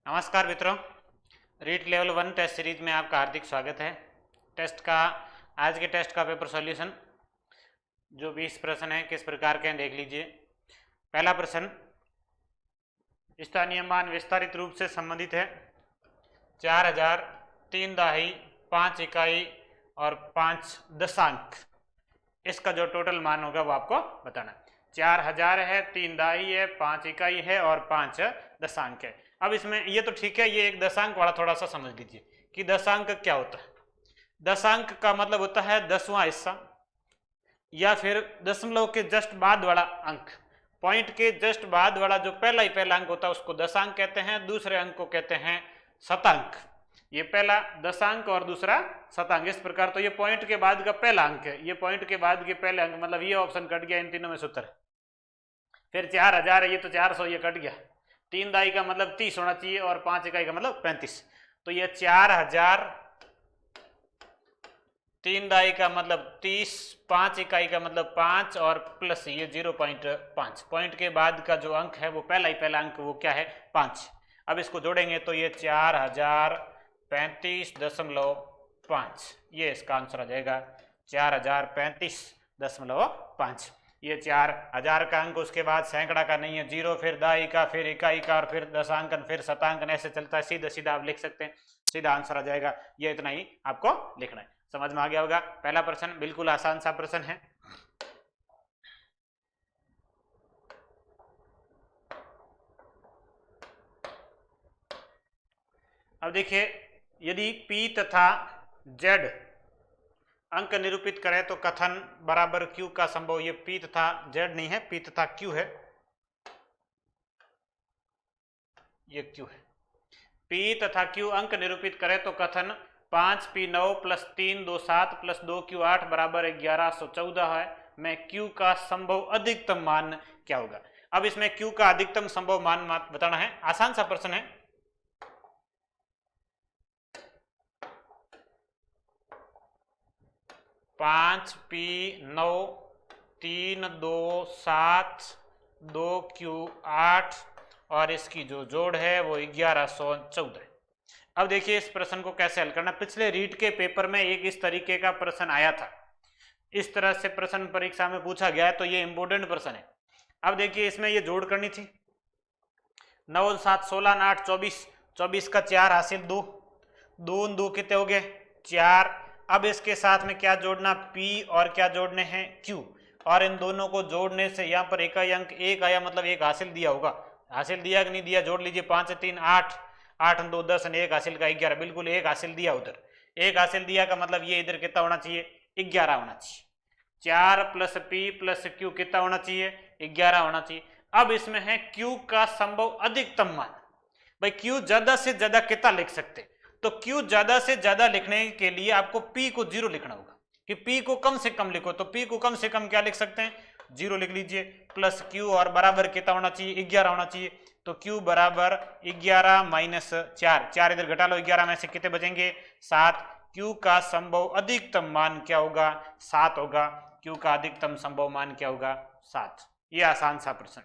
नमस्कार मित्रों, REET level 1 test series में आपका हार्दिक स्वागत है। आज के टेस्ट का पेपर सॉल्यूशन जो 20 प्रश्न है किस प्रकार के हैं देख लीजिए। पहला प्रश्न, स्थानीय मान विस्तारित रूप से संबंधित है 4000, 3 दहाई, 5 इकाई और 5 दशांक। इसका जो टोटल मान होगा वो आपको बताना है। 4000 है, 3 दहाई है, 5 इकाई है और 5 दशांक है। अब इसमें ये तो ठीक है, ये एक दशांक वाला थोड़ा सा समझ लीजिए कि दशांक क्या होता है। दशांक का मतलब होता है 10वां हिस्सा या फिर दशमलव के जस्ट बाद वाला अंक। पॉइंट के जस्ट बाद वाला जो पहला अंक होता है उसको दशांक कहते हैं, दूसरे अंक को कहते हैं शतांक। ये पहला दशांक और दूसरा शतांक, इस प्रकार। तो ये पॉइंट के बाद का पहला अंक है, ये पॉइंट के बाद के पहले अंक, मतलब ये ऑप्शन कट गया इन तीनों में सूत्र। फिर 4000 है, ये तो 400, ये कट गया। 3 दहाई का मतलब 30 होना चाहिए और 5 इकाई का मतलब 35। तो ये 4000, 3 दहाई का मतलब 30, 5 इकाई का मतलब 5 और प्लस ये 0.5। पॉइंट के बाद का जो अंक है वो पहला अंक वो क्या है, 5। अब इसको जोड़ेंगे तो ये 4035.5, ये इसका आंसर आ जाएगा 4035.5। ये 4000 का अंक, उसके बाद सैकड़ा का नहीं है, 0, फिर दहाई का, फिर इकाई का और फिर दशांकन, फिर शतांकन, ऐसे चलता है। सीधा सीधा आप लिख सकते हैं, सीधा आंसर आ जाएगा। ये इतना ही आपको लिखना है। समझ में आ गया होगा। पहला प्रश्न बिल्कुल आसान सा प्रश्न है। अब देखिए, यदि P तथा Z अंक निरूपित करें तो कथन बराबर Q का संभव। ये P तथा Z नहीं है, P तथा Q है, ये Q है। P तथा Q अंक निरूपित करें तो कथन 5P9 प्लस 3 2 7 प्लस 2Q8 बराबर 1114 है। में Q का संभव अधिकतम मान क्या होगा। अब इसमें Q का अधिकतम संभव मान बताना है। आसान सा प्रश्न है। पांच P9 3 2 7 2Q8 और इसकी जो जोड़ है वो 1114। अब देखिए इस प्रश्न को कैसे हल करना। पिछले रीट के पेपर में एक इस तरीके का प्रश्न आया था, इस तरह से प्रश्न परीक्षा में पूछा गया है, तो ये इंपोर्टेंट प्रश्न है। अब देखिए इसमें ये जोड़ करनी थी। 9 7 16 8 24, 24 का 4 हासिल 2, 2 2 कितने हो गए 4। अब इसके साथ में क्या जोड़ना, P और क्या जोड़ने हैं Q, और इन दोनों को जोड़ने से यहाँ पर इकाई अंक 1 आया, मतलब 1 हासिल दिया होगा। हासिल दिया कि नहीं दिया, जोड़ लीजिए। 5 3 8, 8 2 10 और 1 हासिल का 11, बिल्कुल 1 हासिल दिया। उधर 1 हासिल दिया का मतलब ये इधर कितना होना चाहिए, 11 होना चाहिए। 4 प्लस P प्लस Q कितना होना चाहिए, 11 होना चाहिए। अब इसमें है Q का संभव अधिकतम मान। भाई Q ज्यादा से ज्यादा कितना लिख सकते, तो Q ज्यादा से ज्यादा लिखने के लिए आपको P को 0 लिखना होगा कि P को कम से कम लिखो। तो P को कम से कम क्या लिख सकते हैं, 0 लिख लीजिए। प्लस Q और बराबर कितना होना चाहिए, 11 होना चाहिए। तो Q बराबर 11 माइनस 4, 4 इधर घटा लो, 11 में से कितने बचेंगे, 7। Q का संभव अधिकतम मान क्या होगा, 7 होगा। Q का अधिकतम संभव मान क्या होगा, 7। ये आसान सा प्रश्न।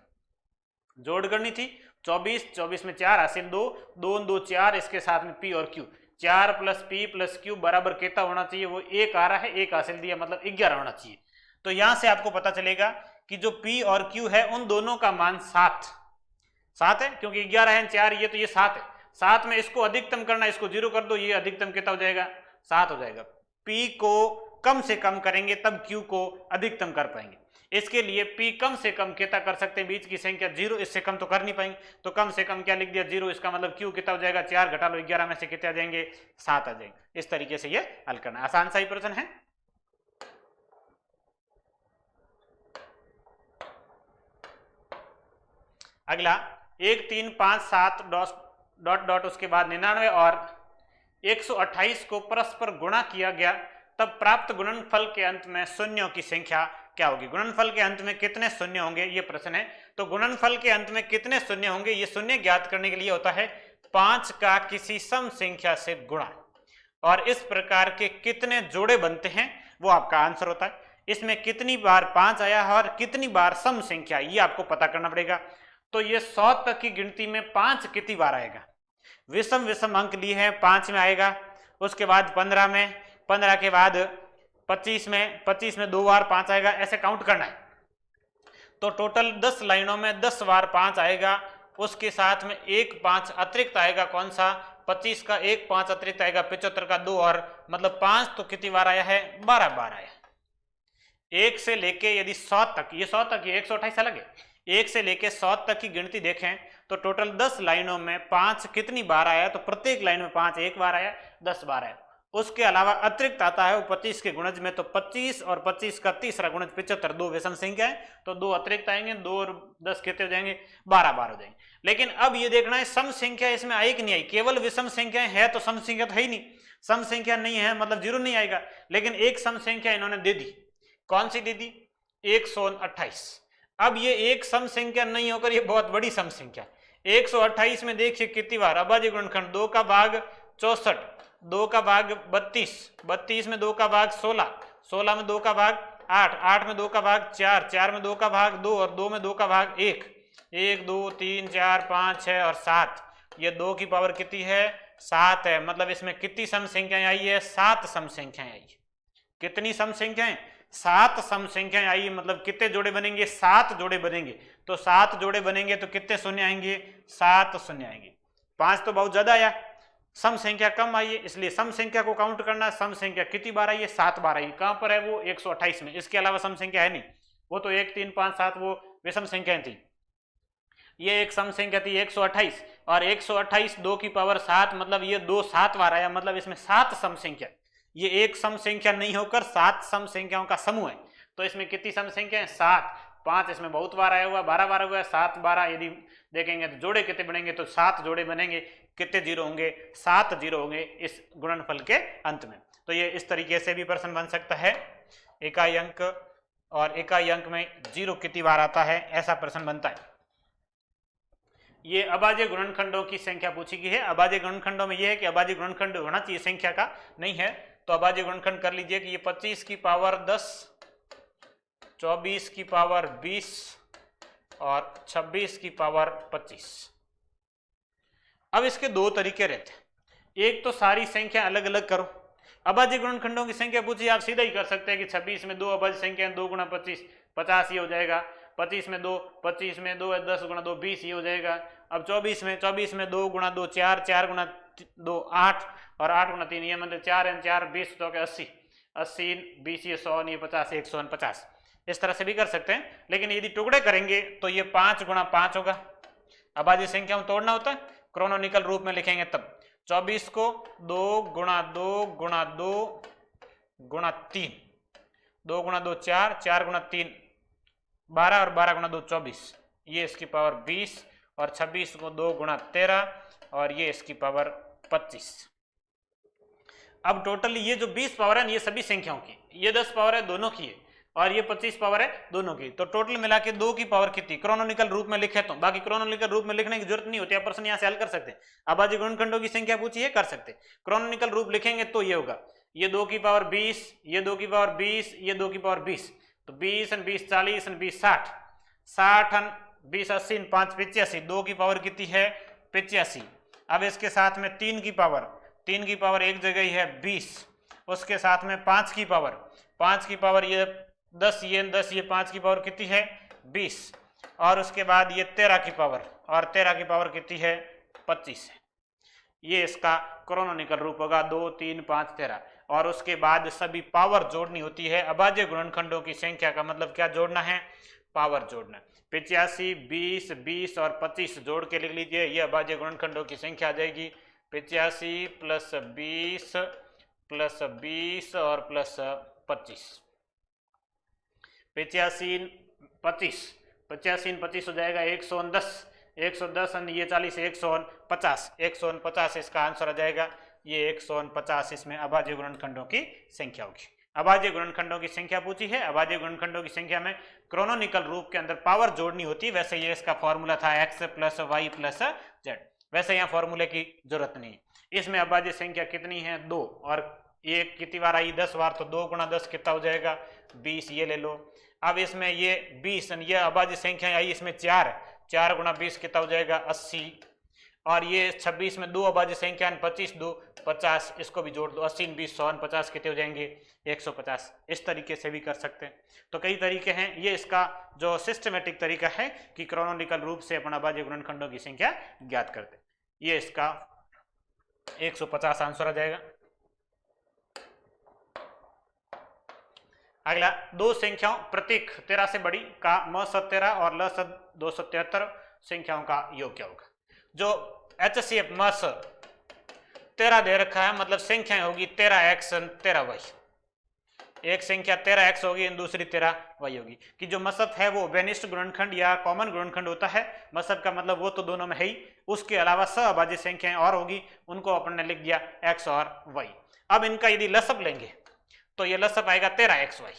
जोड़ करनी थी 24, 24 में 4 हासिल 2, 2 2 4, इसके साथ में P और Q। 4 plus P plus Q बराबर कितना होना चाहिए, वो 1 आ रहा है, 1 हासिल दिया मतलब 11 होना चाहिए। तो यहां से आपको पता चलेगा कि जो P और Q है उन दोनों का मान 7 है, क्योंकि 11 है 4, ये तो ये 7 है। 7 में इसको अधिकतम करना, इसको 0 कर दो, ये अधिकतम कितना हो जाएगा, 7 हो जाएगा। P को कम से कम करेंगे तब Q को अधिकतम कर पाएंगे। इसके लिए P कम से कम कितना कर सकते हैं, बीच की संख्या 0, इससे कम तो कर नहीं पाएंगे। तो कम से कम क्या लिख दिया, 0। इसका मतलब Q कितना हो जाएगा, 4 घटा लो 11 में से कितने आ जाएंगे, 7 आ जाएंगे। इस तरीके से ये हल करना। आसान सा ही प्रश्न है। अगला 1 3 5 7 डॉट डॉट उसके बाद 99 और 128 को परस्पर गुणा किया गया, तब प्राप्त गुणनफल के अंत में शून्यों की संख्या क्या होगी। गुणनफल के अंत में कितने शून्य होंगे, ये प्रश्न है। तो गुणनफल के अंत में कितने शून्य होंगे, ये शून्य ज्ञात करने के लिए होता है 5 का किसी सम संख्या से गुणा, और इस प्रकार के कितने जोड़े बनते हैं वो आपका आंसर होता है। इसमें कितनी बार 5 आया है और कितनी बार सम संख्या, ये आपको पता करना पड़ेगा। तो ये 100 तक की गिनती में 5 कितनी बार आएगा, विषम विषम अंक लिए हैं, 5 में आएगा, उसके बाद 15 में, 15 के बाद 25 में, 25 में 2 बार 5 आएगा, ऐसे काउंट करना है। तो टोटल 10 लाइनों में 10 बार 5 आएगा, उसके साथ में एक 5 अतिरिक्त आएगा, कौन सा, 25 का एक 5 अतिरिक्त आएगा, 75 का 2 और मतलब 5 तो कितनी बार आया है, 12 बार आया। 1 से लेके यदि 100 तक, ये 100 तक, ये 128 अलग है, 1 से लेके 100 तक की गिनती देखें तो टोटल 10 लाइनों में 5 कितनी बार आया, तो प्रत्येक लाइन में 5 एक बार आया, 10 बार आया। उसके अलावा अतिरिक्त आता है वो 25 के गुणज में, तो 25 और 25 का तीसरा गुणज 75, 2 विषम संख्या है तो 2 अतिरिक्त आएंगे, 2 और 10 कितने हो जाएंगे, 12 बार हो जाएंगे। लेकिन अब ये देखना है सम संख्या इसमें आई कि नहीं आई, केवल विषम संख्याएं है तो सम संख्या तो है ही नहीं, सम संख्या नहीं है मतलब 0 नहीं आएगा। लेकिन एक सम संख्या इन्होंने दे दी, कौन सी दे दी, 128। अब ये एक सम संख्या नहीं होकर ये बहुत बड़ी सम संख्या, 128 में देखिए कितनी बार, अभाज्य गुणनखंड 2 का भाग 64, 2 का भाग 32, 32 में 2 का भाग 16, 16 में 2 का भाग 8, 8 में 2 का भाग 4, 4 में 2 का भाग 2 और 2 में 2 का भाग 1, 1 2 3 4 5 6 और 7, ये 2 की पावर कितनी है, 7 है। मतलब इसमें कितनी सम संख्याएं आई है, 7 सम संख्याएं आई। कितनी सम संख्याएं, 7 सम संख्याएं आई। मतलब कितने जोड़े बनेंगे, 7 जोड़े बनेंगे। तो 7 जोड़े बनेंगे तो कितने शून्य आएंगे, 7 शून्य आएंगे। 5 तो बहुत ज्यादा आया, सम संख्या कम आई है, इसलिए सम संख्या को काउंट करना। सम संख्या कितनी बार आई है, 7 बार आई। कहां पर है वो, 128 में। इसके अलावा सम संख्या है नहीं, वो तो 1 3 5 7 वो विषम संख्याएं थी। ये एक सम संख्या थी 128, और 128 2 की पावर 7, मतलब ये 2 7 बार आया। मतलब इसमें 7 सम संख्या, ये एक सम संख्या नहीं होकर 7 सम संख्याओं का समूह है। तो इसमें कितनी सम संख्या है, 7। 5 इसमें बहुत बार आया हुआ, 12 बार हुआ, 7 12 यदि देखेंगे तो जोड़े कितने बनेंगे, तो 7 जोड़े बनेंगे। कितने जीरो होंगे, 7 जीरो होंगे इस गुणनफल के अंत में। तो ये इस तरीके से भी प्रश्न बन सकता है। इकाई अंक और इकाई अंक में जीरो कितनी बार आता है, ऐसा प्रश्न बनता है। ये अभाज्य गुणनखंडों की संख्या पूछी गई है। अभाज्य गुणनखंडों में यह है कि अभाज्य गुणनखंड होना चाहिए संख्या का, नहीं है तो अभाज्य गुणनखंड कर लीजिए कि ये 25 की पावर 10, 24 की पावर 20 और 26 की पावर 25। अब इसके दो तरीके रहते हैं। एक तो सारी संख्या अलग अलग करो। अभाज्य गुणनखंडों की संख्या पूछिए, आप सीधा ही कर सकते हैं कि 26 में 2 अभाज्य संख्या 2 गुणा 25 50 ही हो जाएगा। 25 में 2 है 10 गुणा 2 20 ही हो जाएगा। अब 24 में 2 गुणा 2 4, 4 गुणा 2 8 और 8 गुणा 3 ये मतलब 4 एन 4 20 तो 80, 80 20 ये 100 ये 50 150। इस तरह से भी कर सकते हैं। लेकिन यदि टुकड़े करेंगे तो ये 5 गुणा 5 होगा। अभाज्य संख्या में तोड़ना होता है, क्रोनोनिकल रूप में लिखेंगे तब। 24 को 2 गुणा 2 गुणा 2 गुणा 3, 2 गुणा 2 4, 4 गुणा 3 12 और 12 गुणा 2 24, ये इसकी पावर 20 और 26 को 2 गुणा 13 और ये इसकी पावर 25। अब टोटल ये जो 20 पावर है ये सभी संख्याओं की, ये 10 पावर है दोनों की है और ये 25 पावर है दोनों की। तो टोटल मिला के 2 की पावर कितनी, क्रोनोनिकल रूप में लिखे तो। बाकी क्रोनोनिकल रूप में लिखने की जरूरत नहीं होती, आप प्रश्न यहाँ से हल कर सकते हैं। अभाज्य गुणनखंडों की संख्या पूछी है, कर सकते। क्रोनोनिकल रूप लिखेंगे तो ये होगा, ये 2 की पावर 20, ये 2 की पावर 20, ये 2 की पावर 20, तो 20 और 20 40 और 20 60, 60 और 20 80 5 85, 2 की पावर कितनी है 85। अब इसके साथ में 3 की पावर एक जगह ही है 20, उसके साथ में 5 की पावर ये 10, ये 10, ये 5 की पावर कितनी है 20, और उसके बाद ये 13 की पावर, और 13 की पावर कितनी है 25 है। ये इसका क्रोनोनिकल रूप होगा 2 3 5 13। और उसके बाद सभी पावर जोड़नी होती है। अभाज्य गुणनखंडों की संख्या का मतलब क्या जोड़ना है, पावर जोड़ना। 85 20 20 और 25 जोड़ के लिख लीजिए, ये अभाज्य गुणनखंडों की संख्या आ जाएगी 85 प्लस 20 प्लस 20 और प्लस 25। 85 25 25 हो जाएगा 110, 110 और ये 40 150, 150 इसका आंसर आ जाएगा। ये 150 इसमें अभाज्य गुणनखंडों की संख्या होगी। अभाज्य गुणनखंडों की संख्या पूछी है। अभाज्य गुणनखंडों की संख्या में क्रोनोनिकल रूप के अंदर पावर जोड़नी होती है। वैसे ये इसका फॉर्मूला था x plus Y plus Z, वैसे यहाँ फॉर्मूले की जरूरत नहीं है। इसमें अभाज्य संख्या कितनी है 2, और ये कितनी बार आई 10 बार, तो 2 गुणा 10 कितना हो जाएगा 20, ये ले लो। अब इसमें ये 20, ये अभाज्य संख्या आई इसमें 4 गुणा 20 कितना हो जाएगा 80, और ये 26 में 2 अभाज्य संख्या 25 2 50, इसको भी जोड़ दो, 80 20 100 50 कितने हो जाएंगे 150। इस तरीके से भी कर सकते हैं। तो कई तरीके हैं, ये इसका जो सिस्टमेटिक तरीका है कि क्रोनोलॉजिकल रूप से अपन अभाज्य गुणनखंडों की संख्या ज्ञात करते हैं। ये इसका 150 आंसर आ जाएगा। अगला, दो संख्याओं प्रत्येक 13 से बड़ी का म सद 13 और ल सद 273 संख्याओं का योग क्या होगा। जो HCF म स 13 दे रखा है, मतलब संख्याएं होगी 13x 13y। एक संख्या 13x होगी और दूसरी 13y होगी। कि जो मसद है वो वेनिस्ट गुणनखंड या कॉमन गुणनखंड होता है। मसद का मतलब वो तो दोनों में है ही, उसके अलावा सहअभाज्य संख्याएं और होगी, उनको अपन ने लिख दिया x और y। अब इनका यदि लसअप लेंगे तो ये लसअप आएगा 13xy।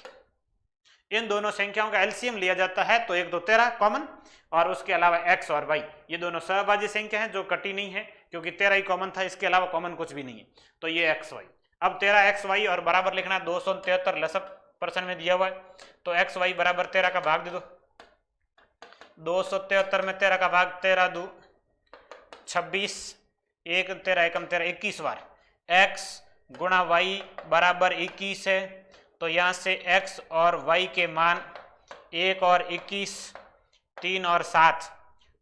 इन दोनों संख्याओं का एलसीएम लिया जाता है तो एक तो 13 कॉमन और उसके अलावा x और y, ये दोनों सहअभाज्य संख्या हैं जो कटी नहीं है क्योंकि 13 ही कॉमन था, इसके अलावा कॉमन कुछ भी नहीं है, तो ये xy। अब 13xy और बराबर लिखना 273 लसअप प्रश्न में दिया हुआ है, तो xy बराबर 13 का भाग दे दो। 273 में 13 का भाग 13 2 26, 1 13 एकम 13 21 बार x गुणा y बराबर 21 है। तो यहाँ से x और y के मान 1 और 21, 3 और 7,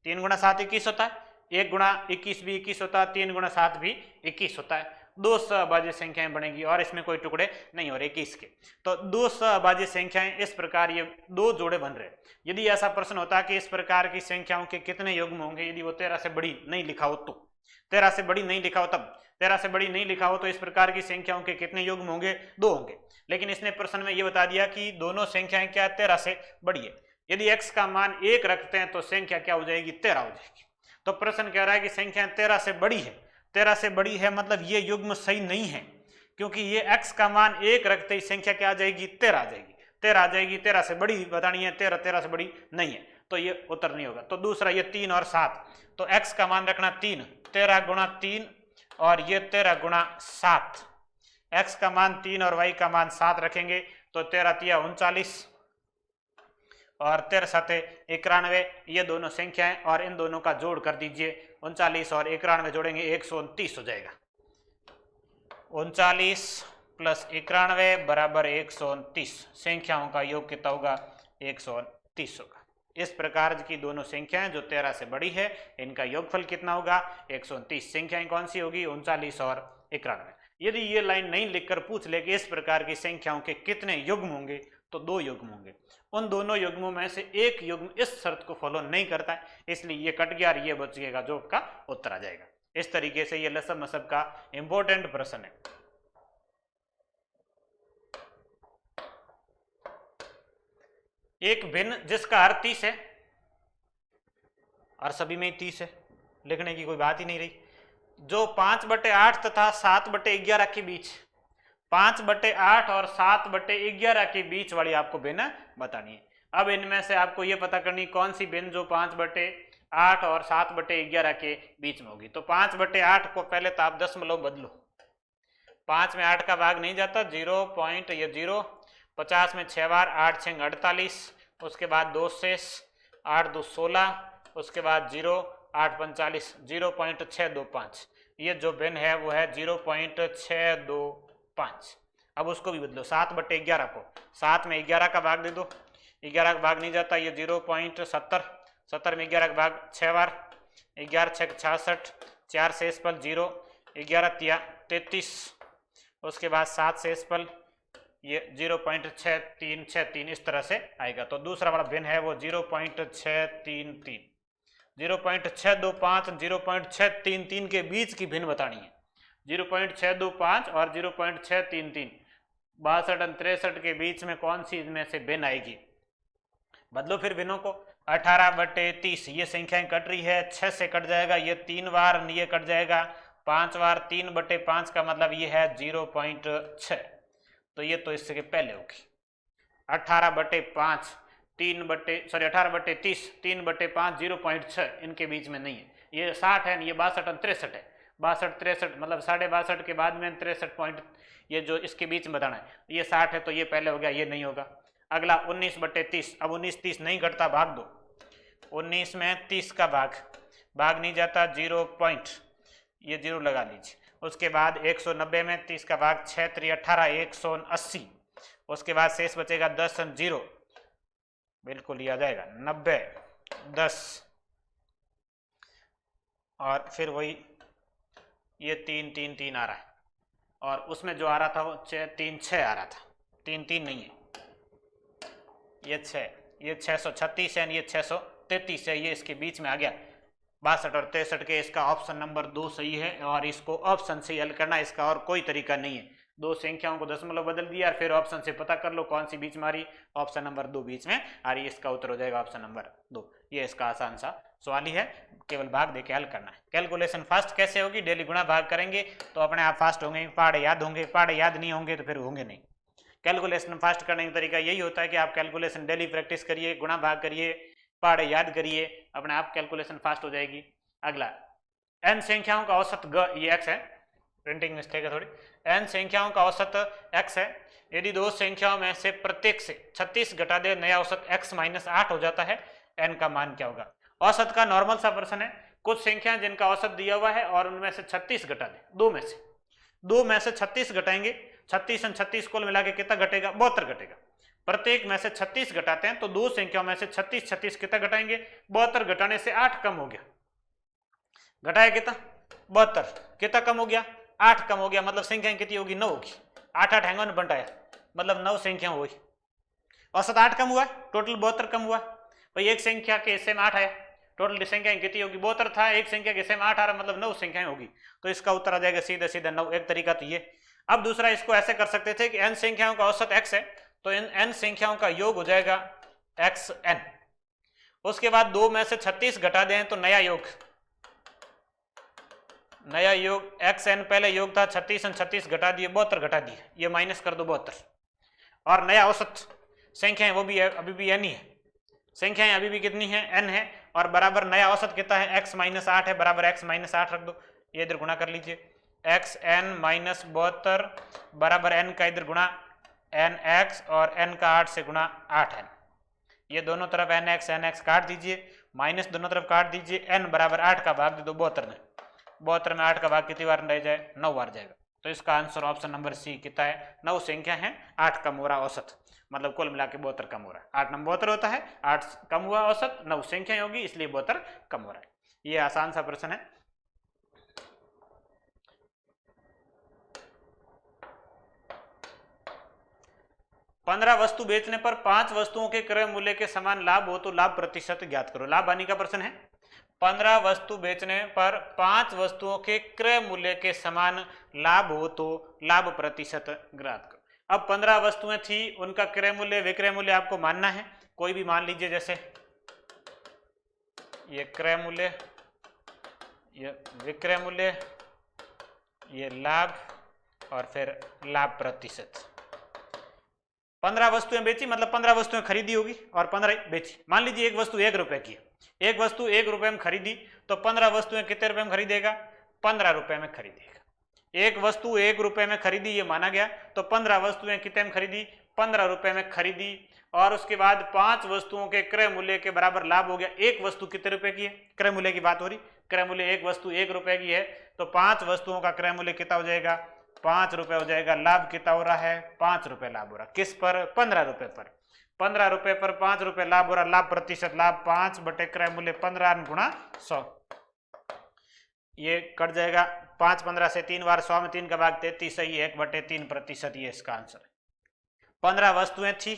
3 गुणा 7 21 होता है, 1 गुणा 21 भी 21 होता है, 3 गुणा 7 भी 21 होता है। दो सहअभाज्य संख्याएं बनेगी और इसमें कोई टुकड़े नहीं हो रहे 21 के। तो दो सहअभाज्य संख्याएं इस प्रकार ये दो जोड़े बन रहे। यदि ऐसा प्रश्न होता कि इस प्रकार की संख्याओं के कितने युग्म होंगे, यदि वो 13 से बड़ी नहीं लिखा हो तो 13 से बड़ी नहीं लिखा हो, तब 13 से बड़ी नहीं लिखा हो तो इस प्रकार की संख्याओं के कितने युग्म होंगे, दो होंगे। लेकिन इसने प्रश्न में ये बता दिया कि दोनों संख्याएं क्या 13 से बड़ी है। यदि x का मान 1 रखते हैं तो संख्या क्या हो जाएगी 13 हो जाएगी। तो प्रश्न कह रहा है कि संख्या 13 से बड़ी है। 13 से बड़ी है मतलब ये युग्म सही नहीं है, क्योंकि ये x का मान 1 रखते ही संख्या क्या आ जाएगी 13 आ जाएगी। 13 आ जाएगी, 13 से बड़ी बतानी है, 13 से बड़ी नहीं है, तो ये उत्तर नहीं होगा। तो दूसरा ये 3 और 7, तो x का मान रखना 3, 13 गुणा 3 और ये 13 गुणा 7। x का मान 3 और y का मान 7 रखेंगे तो 13 तिया 39 और 13 7 91, ये दोनों संख्याएं और इन दोनों का जोड़ कर दीजिए। 39 और 91 जोड़ेंगे 129 हो जाएगा। 39 प्लस 91 बराबर 129, संख्याओं का योग कितना होगा 129 होगा। इस प्रकार की दोनों संख्याएं जो 13 से बड़ी है, इनका योगफल कितना होगा 129। संख्याएं कौन सी होगी 39 और 91। यदि ये लाइन नहीं लिखकर पूछ ले कि इस प्रकार की संख्याओं के कितने युग्म होंगे, तो दो युग्म होंगे। उन दोनों युग्मों में से एक युग्म इस शर्त को फॉलो नहीं करता है, इसलिए ये कट गया और ये बच गएगा, जो का उत्तर आ जाएगा। इस तरीके से ये लसब मसब का इंपॉर्टेंट प्रश्न है। एक भिन्न जिसका अर्थ 30 है और सभी में 30 है, लिखने की कोई बात ही नहीं रही, जो 5/8 तथा 7/11 के बीच, 5/8 और 7/11 के बीच वाली आपको भिन्न बतानी है। अब इनमें से आपको यह पता करनी कौन सी भिन्न जो 5/8 और 7/11 के बीच में होगी। तो 5/8 को पहले तो आप दशमलव बदलो, 5 में 8 का भाग नहीं जाता, 0.0, 50 में 6 बार, 8 6 48, उसके बाद 2 शेष, 8 2 16, उसके बाद 0 8 45, 0.625। ये जो भिन्न है वो है 0.625। अब उसको भी बदलो, 7/11 को 7 में 11 का भाग दे दो, 11 का भाग नहीं जाता, ये 0.70, 70 में 11 का भाग 6 बार, 11 6 66, 4 शेष पल 0, 11 तिया 33, उसके बाद 7 शेष पल, ये 0.6363 इस तरह से आएगा। तो दूसरा वाला भिन्न है वो 0.633, 0.625 0.633 के बीच की भिन्न बतानी है। 0.625 और 0.633, 62 और 63 के बीच में कौन सी इनमें से भिन्न आएगी। बदलो फिर भिन्नों को, 18/30, ये संख्याएं कट रही है, 6 से कट जाएगा, ये 3 बार, ये कट जाएगा 5 बार, 3/5 का मतलब ये है 0.6, तो ये तो इससे पहले होगी। 18/5 18/30 3/5 0.6 इनके बीच में नहीं है। ये 60 है, ये 62 और 63 है, 62 63 मतलब 62.5 के बाद में 63 पॉइंट, ये जो इसके बीच में बताना है, ये 60 है तो ये पहले हो गया, ये नहीं होगा। अगला 19/30, अब 19 30 नहीं घटता, भाग दो, 19 में 30 का भाग भाग नहीं जाता, 0 पॉइंट, ये 0 लगा लीजिए। उसके बाद 190 में 30 का भाग 6 3 18, 180। उसके बाद शेष बचेगा 10 और 0, बिल्कुल ये आ जाएगा 90 10, और फिर वही ये 3 3 3 आ रहा है, और उसमें जो आ रहा था वो 3 6 आ रहा था, 3 3 नहीं है, ये 6, ये 636 है, ये 633 है, ये इसके बीच में आ गया 62 और 63 के। इसका ऑप्शन नंबर 2 सही है, और इसको ऑप्शन से हल करना, इसका और कोई तरीका नहीं है। दो संख्याओं को दशमलव बदल दिया और फिर ऑप्शन से पता कर लो कौन सी बीच में आ रही, ऑप्शन नंबर 2 बीच में आ रही, इसका उत्तर हो जाएगा ऑप्शन नंबर 2। ये इसका आसान सा सवाल ही है, केवल भाग देके हल करना है। कैलकुलेशन फास्ट कैसे होगी, डेली गुणा भाग करेंगे तो अपने आप फास्ट होंगे, पहाड़े याद होंगे, पहाड़े याद नहीं होंगे तो फिर होंगे नहीं। कैलकुलेशन फास्ट करने का तरीका यही होता है कि आप कैलकुलेशन डेली प्रैक्टिस करिए, गुणा भाग करिए, पहाड़े याद करिए, अपने आप कैलकुलेशन फास्ट हो जाएगी। अगला, n संख्याओं का औसत ये x है, प्रिंटिंग मिस्टेक है थोड़ी, n संख्याओं का औसत x है। यदि दो संख्याओं में से प्रत्येक से 36 घटा दे, नया औसत x - 8 हो जाता है, n का मान क्या होगा। औसत का नॉर्मल सा प्रश्न है, कुछ संख्याएं जिनका औसत दिया हुआ है और उनमें से 36 घटा दे, दो में से 36 घटाएंगे, 36 और 36 को मिला के कितना घटेगा, 72 घटेगा। प्रत्येक में से 36 घटाते हैं तो दो संख्याओं में से 36 36 कितना घटाएंगे, 72 घटाने से 8 कम हो गया, घटाया कितना 72, कितना कम हो गया 8 कम हो गया, मतलब संख्या कितनी होगी 9 होगी। 8 8 हैंगन बंटाया, मतलब 9 संख्या हुई, औसत 8 कम हुआ, टोटल 72 कम हुआ। भाई एक संख्या के हिस्से में 8 आया, टोटल संख्या कितनी होगी 72 था, एक संख्या के हिस्से में 8 आ रहा, मतलब 9 संख्याएं होगी, तो इसका उत्तर आ जाएगा सीधा सीधा 9। एक तरीका तो ये। अब दूसरा, इसको ऐसे कर सकते थे कि n संख्याओं का औसत x है, तो इन n संख्याओं का योग हो जाएगा xn। उसके बाद 2 में से 36 घटा दें तो नया योग xn, पहले योग था 36 और 36 घटा दिए 72 घटा दिए, ये माइनस कर दो 72, और नया औसत संख्याएं वो भी है, अभी भी n ही है, संख्याएं अभी भी कितनी है n है, और बराबर नया औसत कितना है x - 8 है, बराबर x - 8 रख दो, ये इधर गुणा कर लीजिए, xn - 72 बराबर n का इधर गुणा nx, और n का 8 से गुणा 8n, ये दोनों तरफ nx काट दीजिए, माइनस दोनों तरफ काट दीजिए, n बराबर 8 का भाग दे दो 72 में, 72 में 8 का भाग कितनी बार रह जाए, 9 बार जाएगा। तो इसका आंसर ऑप्शन नंबर सी कितना है, 9 संख्या है, 8 कम हो रहा औसत, मतलब कुल मिला के 72 कम हो रहा है। 8 नंबर 72 होता है, 8 कम हुआ औसत, 9 संख्या होगी, इसलिए 72 कम हो रहा है। ये आसान सा प्रश्न है। पंद्रह वस्तु बेचने पर 5 वस्तुओं के क्रय मूल्य के समान लाभ हो तो लाभ प्रतिशत ज्ञात करो। लाभ हानि का प्रश्न है। 15 वस्तु बेचने पर 5 वस्तुओं के क्रय मूल्य के समान लाभ हो तो लाभ प्रतिशत ज्ञात करो। अब 15 वस्तुएं थी, उनका क्रय मूल्य विक्रय मूल्य आपको मानना है, कोई भी मान लीजिए, जैसे ये क्रय मूल्य, ये विक्रय मूल्य, ये लाभ, और फिर लाभ प्रतिशत। 15 वस्तुएं बेची, मतलब 15 वस्तुएं खरीदी होगी और 15 बेची। मान लीजिए एक वस्तु 1 रुपए की है, एक वस्तु 1 रुपए में खरीदी, तो 15 वस्तुएं कितने रुपए में खरीदेगा, 15 रुपए में खरीदेगा। एक वस्तु 1 रुपए में खरीदी, ये माना गया, तो 15 वस्तुएं कितने में खरीदी, 15 रुपए में खरीदी, और उसके बाद 5 वस्तुओं के क्रय मूल्य के बराबर लाभ हो गया। एक वस्तु कितने रुपए की है, क्रय मूल्य की बात हो रही, क्रय मूल्य एक वस्तु 1 रुपए की है, तो 5 वस्तुओं का क्रय मूल्य कितना हो जाएगा, 5 रुपए हो जाएगा। लाभ कितना हो रहा है, 5 रुपए लाभ हो रहा, किस पर, 15 रुपए पर। 15 रुपए पर 5 रुपए लाभ हो रहा, लाभ प्रतिशत, लाभ 5 बटे क्रय मूल्य 15 गुणा 100, ये कट जाएगा, 5 15 से 3 बार 100 में 3 का भाग 33, सही 1/3%, ये इसका आंसर है। 15 वस्तुएं थी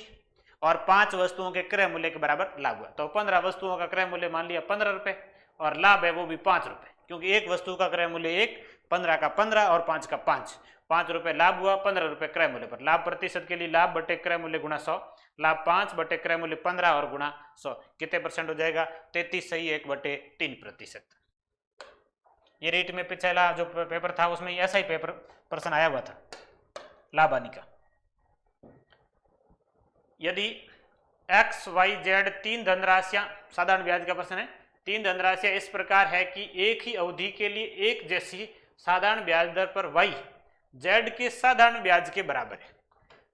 और 5 वस्तुओं के क्रय मूल्य के बराबर लाभ हुआ, तो 15 वस्तुओं का क्रय मूल्य मान लिया 15 रुपए, और लाभ है वो भी 5 रुपए, क्योंकि एक वस्तु का क्रय मूल्य 1, 15 का 15 और 5 का 5, 5 रुपए लाभ हुआ, 15 रुपए क्रय मूल्य पर। लाभ प्रतिशत के लिए लाभ बटे क्रय मूल्य गुणा 100, लाभ 5 बटे क्रय मूल्य 15 और गुणा 100, कितने परसेंट हो जाएगा, 33, सही 1/3%। ये रीट में पिछला जो पेपर था उसमें ऐसा ही पेपर प्रश्न आया हुआ था लाभ हानि का। यदि x, y, z 3 धनराशियां, साधारण ब्याज का प्रश्न है, 3 धनराशियां इस प्रकार है कि एक ही अवधि के लिए एक जैसी साधारण ब्याज दर पर y z के साधारण ब्याज के बराबर है।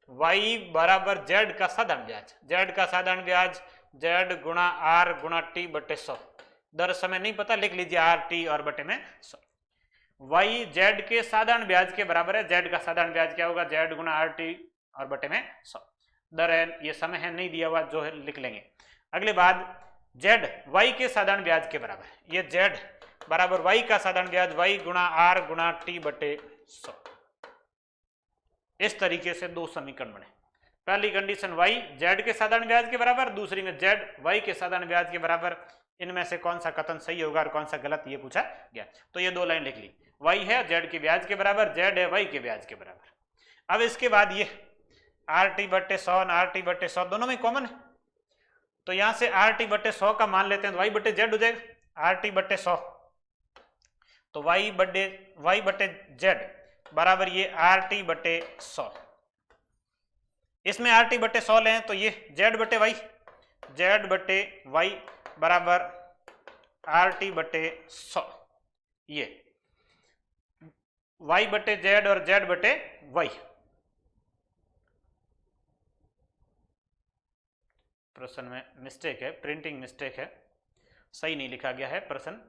y बराबर z का साधारण ब्याज, z का साधारण ब्याज z गुणा r गुणा t बटे 100, दर समय नहीं पता, लिख लीजिए आर टी और बटे में 100। वाई जेड के साधारण ब्याज के बराबर है, जेड का साधारण ब्याज क्या होगा, जेड गुना आर टी और बटे में 100। दर है, ये समय है नहीं दिया हुआ, जो है लिख लेंगे। अगले बात, जेड वाई के साधारण ब्याज के बराबर है, ये जेड बराबर वाई का साधारण ब्याज वाई गुना आर गुना टी बटे 100। इस तरीके से दो समीकरण बने। पहली कंडीशन वाई जेड के साधारण ब्याज के बराबर, दूसरी में जेड वाई के साधारण ब्याज के बराबर। इनमें से कौन सा कथन सही होगा और कौन सा गलत, ये पूछा गया। तो ये दो लाइन लिख ली, वाई है जेड के ब्याज के बराबर, जेड है वाई के ब्याज के बराबर। अब इसके बाद ये आर टी बटे 100 और आर टी बटे 100 दोनों में कॉमन है, तो यहां से आर टी बटे 100 का मान लेते हैं तो वाई बटे जेड हो जाएगा। आर टी बटे 100 तो वाई बटे जेड बराबर ये आर टी बटे 100। इसमें आर टी बटे 100 लें तो ये जेड बटे वाई बराबर आर टी बटे 100। ये वाई बटे जेड और जेड बटे वाई। प्रश्न में मिस्टेक है, प्रिंटिंग मिस्टेक है, सही नहीं लिखा गया है प्रश्न।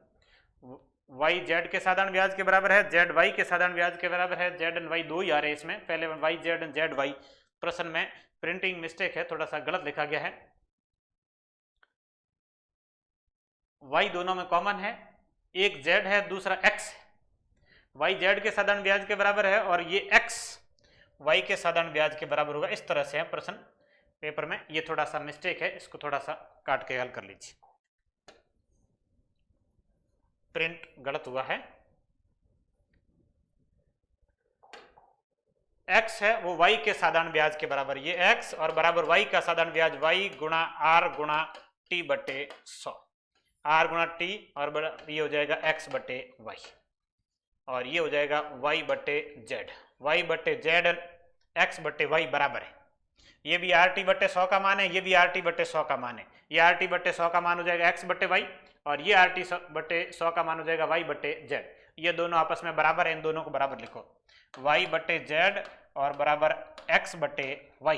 वाई जेड के साधारण ब्याज के बराबर है, जेड वाई के साधारण ब्याज के बराबर है, जेड एंड वाई दो ही आ रहे हैं इसमें, पहले Y Z and Z Y. प्रश्न में प्रिंटिंग मिस्टेक है, थोड़ा सा गलत लिखा गया है। वाई दोनों में कॉमन है, एक जेड है दूसरा एक्स है। वाई जेड के साधारण ब्याज के बराबर है और ये एक्स वाई के साधारण ब्याज के बराबर होगा। इस तरह से है प्रश्न पेपर में, ये थोड़ा सा मिस्टेक है, इसको थोड़ा सा काट के हल कर लीजिए, प्रिंट गलत हुआ है। x है वो y के साधारण ब्याज के बराबर, ये x और बराबर y का साधारण ब्याज y गुणा r गुणा t बटे 100। r गुणा t और ये हो जाएगा x बटे y और ये हो जाएगा y बटे z x बटे y बराबर है। ये भी आर टी बटे 100 का मान है, ये भी आर टी बटे 100 का मान है। ये आर टी बटे 100 का मान हो जाएगा x बटे y और ये आर टी बटे 100 का मान हो जाएगा y बटे z। ये दोनों आपस में बराबर है, इन दोनों को बराबर लिखो, y बटे z और बराबर x बटे y।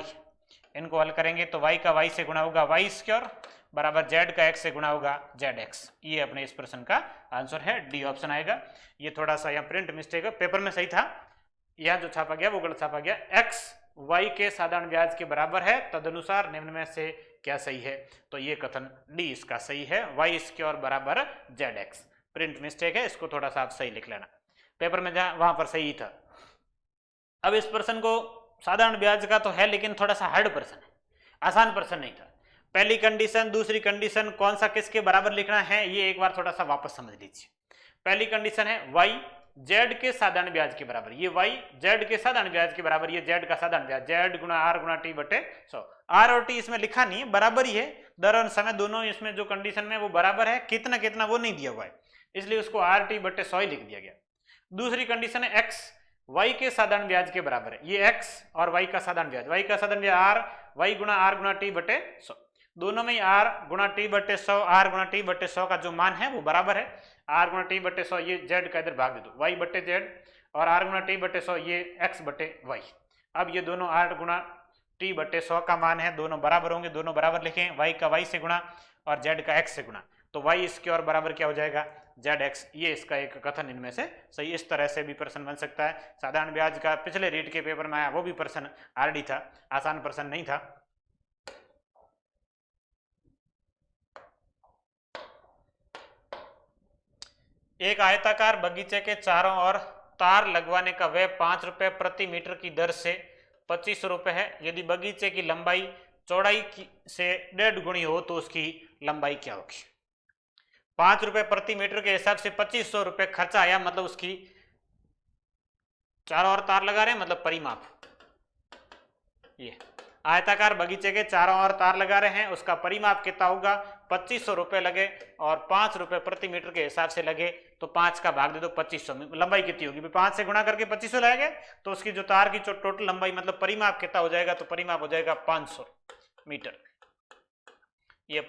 इनको हल करेंगे तो y का y से गुणा होगा y स्क्वायर बराबर z का x से गुणा होगा zx। ये अपने इस प्रश्न का आंसर है, डी ऑप्शन आएगा। ये थोड़ा सा यहाँ प्रिंट मिस्टेक है, पेपर में सही था, यहाँ जो छापा गया वो गलत छापा गया। x y के साधारण ब्याज के बराबर है, तदनुसार निम्न में से क्या सही है, तो ये कथन डी इसका सही है, y स्क्वायर बराबर zx। प्रिंट मिस्टेक है, इसको थोड़ा सा आप सही लिख लेना, पेपर में जहां वहां पर सही था। अब इस प्रश्न को साधारण ब्याज का तो है लेकिन थोड़ा सा हार्ड प्रश्न है, आसान प्रश्न नहीं था। पहली कंडीशन दूसरी कंडीशन कौन सा किसके बराबर लिखना है, ये एक बार थोड़ा सा वापस समझ लीजिए। पहली कंडीशन है y z के साधारण ब्याज के बराबर, ये y z के साधारण ब्याज के बराबर, ये z का साधारण ब्याज z गुना r गुना t बटे 100। r और t इसमें लिखा नहीं है, बराबर ही है, दर और समय दोनों इसमें जो कंडीशन में वो बराबर है, कितना कितना वो नहीं दिया हुआ है, इसलिए उसको आर टी बटे 100 ही लिख दिया गया। दूसरी कंडीशन है x y के साधारण ब्याज के बराबर है, ये x और y का साधारण ब्याज, y का साधारण ब्याज r y गुना t बटे 100, दोनों में ही r गुना t बटे 100 r गुना t बटे 100 का जो मान है वो बराबर है। r गुना t बटे 100 ये z का इधर भाग दे दो, y बटे z और r गुना t बटे 100 ये x बटे y। अब ये दोनों r गुना t बटे 100 का मान है, दोनों बराबर होंगे, दोनों बराबर लिखें, y का y से गुणा और z का x से गुणा, तो y इसके और बराबर क्या हो जाएगा zx। ये इसका एक कथन इनमें से सही। इस तरह से भी प्रश्न बन सकता है। साधारण ब्याज का पिछले रीट के पेपर में आया, वो भी प्रश्न आरडी था, आसान प्रश्न नहीं था। एक आयताकार बगीचे के चारों ओर तार लगवाने का व्यय 5 रुपए प्रति मीटर की दर से 25 रुपए है। यदि बगीचे की लंबाई चौड़ाई से 1.5 गुनी हो तो उसकी लंबाई क्या होगी। 5 रुपए प्रति मीटर के हिसाब से 2500 रुपए खर्चा आया, मतलब उसकी चारों ओर तार लगा रहे हैं, मतलब परिमाप। ये आयताकार बगीचे के चारों ओर तार लगा रहे हैं, उसका परिमाप कितना होगा, 2500 रुपए लगे और 5 रुपए प्रति मीटर के हिसाब से लगे तो 5 का भाग दे दो 2500 में, लंबाई कितनी होगी, 5 से गुणा करके 2500 लाएंगे तो उसकी जो तार की जो टोटल लंबाई मतलब परिमाप कितना हो जाएगा, तो परिमाप हो जाएगा 500 मीटर। ये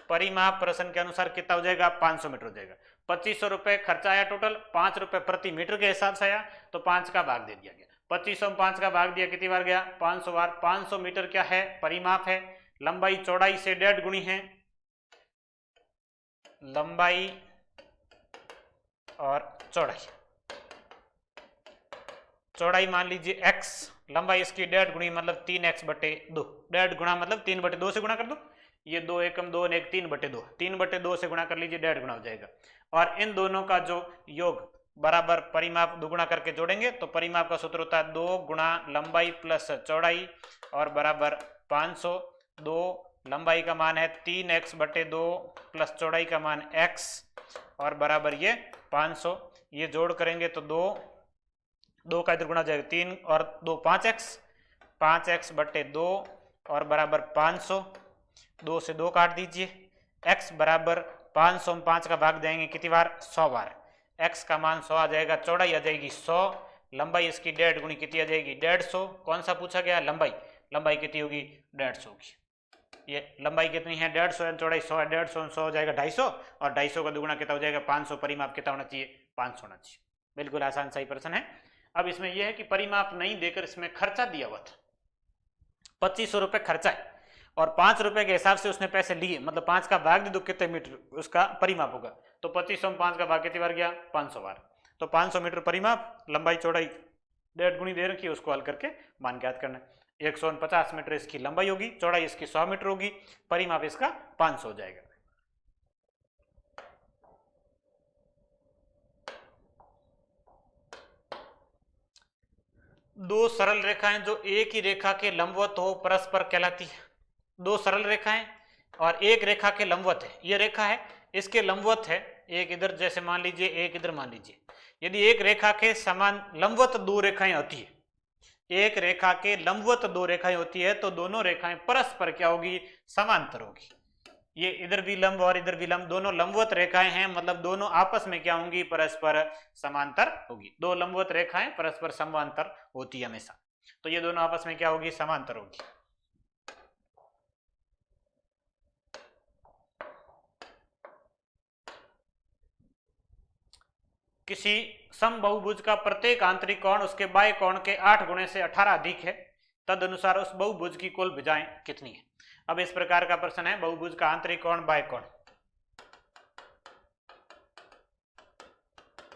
परिमाप प्रश्न के अनुसार कितना हो जाएगा, 500 मीटर हो जाएगा। 2500 रुपए खर्चा आया टोटल, 5 रुपए प्रति मीटर के हिसाब से आया तो 5 का भाग दे दिया गया। 2500 में 5 का भाग दिया, कितनी बार गया, 500 बार। 500 मीटर क्या है, परिमाप है, लंबाई चौड़ाई से 1.5 गुनी है, लंबाई और चौड़ाई। चौड़ाई मान लीजिए x, लंबाई इसकी 1.5 गुणी मतलब 3x/2। 1.5 गुणा मतलब 3/2 से गुणा कर दो, ये 2 एकम 2 1 3/2, 3/2 से गुणा कर लीजिए, 1.5 गुणा हो जाएगा। और इन दोनों का जो योग बराबर परिमाप दुगुणा करके जोड़ेंगे तो परिमाप का सूत्र होता है 2 गुणा लंबाई प्लस चौड़ाई और बराबर 500। 2 लंबाई का मान है 3x/2 प्लस चौड़ाई का मान x और बराबर ये 500। ये जोड़ करेंगे तो 2 का इधर गुणा जाएगा 3 और 2 5x, 5x/2 और बराबर 500। 2 से 2 काट दीजिए, x बराबर 500 में 5 का भाग देंगे कितनी बार, 100 बार। x का मान 100 आ जाएगा, चौड़ाई आ जाएगी 100, लंबाई इसकी 1.5 गुणी कितनी आ जाएगी 150। कौन सा पूछा गया, लंबाई। लंबाई कितनी होगी 150 की। ये लंबाई कितनी है 150 है, चौड़ाई 100 है, 150 में 100 हो जाएगा 250 और 250 का दुगुना कितना हो जाएगा 500। परिमाप कितना होना चाहिए 500 होना चाहिए। बिल्कुल आसान सही प्रश्न है। अब इसमें यह है कि परिमाप नहीं देकर इसमें खर्चा दिया हुआ था, 2500 रुपये खर्चा है और 5 रुपए के हिसाब से उसने पैसे लिए, मतलब 5 का भाग दे दो कितने मीटर उसका परिमाप होगा, तो 2500 में 5 का भाग कितनी बार गया 500 बार। तो 500 मीटर परिमाप, लंबाई चौड़ाई 1.5 गुणी दे रखी है, उसको हल करके मान ज्ञात करना है। 150 मीटर इसकी लंबाई होगी, चौड़ाई इसकी 100 मीटर होगी, परिमाप इसका 500 हो जाएगा। दो सरल रेखाएं जो एक ही रेखा के लंबवत हो परस्पर कहलाती है। दो सरल रेखाएं और एक रेखा के लंबवत है, ये रेखा है इसके लंबवत है, एक इधर जैसे मान लीजिए एक इधर मान लीजिए। यदि एक रेखा के समान लंबवत दो रेखाएं होती है, एक रेखा के लंबवत दो रेखाएं होती है तो दोनों रेखाएं परस्पर क्या होगी, समांतर होगी। ये इधर भी लंब और इधर भी लंब, दोनों लंबवत रेखाएं हैं, मतलब दोनों आपस में क्या होंगी, परस्पर समांतर होगी। दो लंबवत रेखाएं परस्पर समांतर होती है हमेशा, तो ये दोनों आपस में क्या होगी, समांतर होगी। किसी समबहुभुज का प्रत्येक आंतरिक कोण उसके बाह्य कोण के 8 गुणे से 18 अधिक है, तद अनुसार उस बहुभुज की कुल भुजाएं कितनी है। अब इस प्रकार का प्रश्न है, बहुभुज का आंतरिक कोण बाह्य कोण,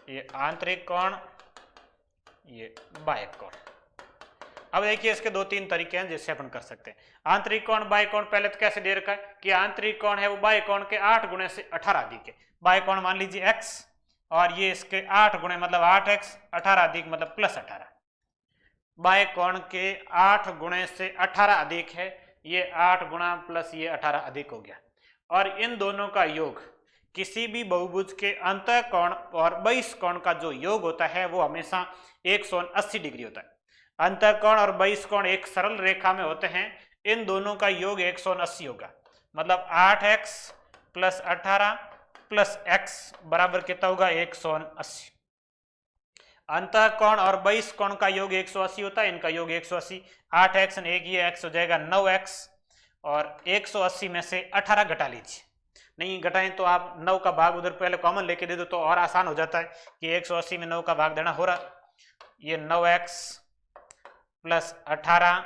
ये आंतरिक कोण ये बाह्य कोण। अब देखिए इसके 2-3 तरीके हैं जिससे अपन कर सकते हैं। आंतरिक कोण बाह्य कोण, पहले तो कैसे दे रखा है कि आंतरिक कोण है वो बाह्य कोण के 8 गुणे से 18 अधिक है। बाह्य कोण मान लीजिए x और ये इसके 8 गुणे मतलब 8x, 18 अधिक मतलब प्लस 18। बाह्य कोण के 8 गुणे से 18 अधिक है, ये 8 गुणा प्लस ये 18 अधिक हो गया। और इन दोनों का योग, किसी भी बहुभुज के अंतः कोण और बहिष कोण का जो योग होता है वो हमेशा 180 डिग्री होता है। अंतः कोण और बहिष कोण एक सरल रेखा में होते हैं, इन दोनों का योग 180 होगा, मतलब 8x प्लस 18 प्लस x बराबर कितना होगा 180। अंतः कोण और बहिष कोण का योग 180 होता है, इनका योग 180। 8x ने एक ये x हो जाएगा 9x और 180 में से 18 घटा लीजिए। नहीं घटाएं तो आप 9 का भाग उधर पहले कॉमन लेके दे दो तो और आसान हो जाता है कि 180 में 9 का भाग देना हो रहा, ये 9x प्लस 18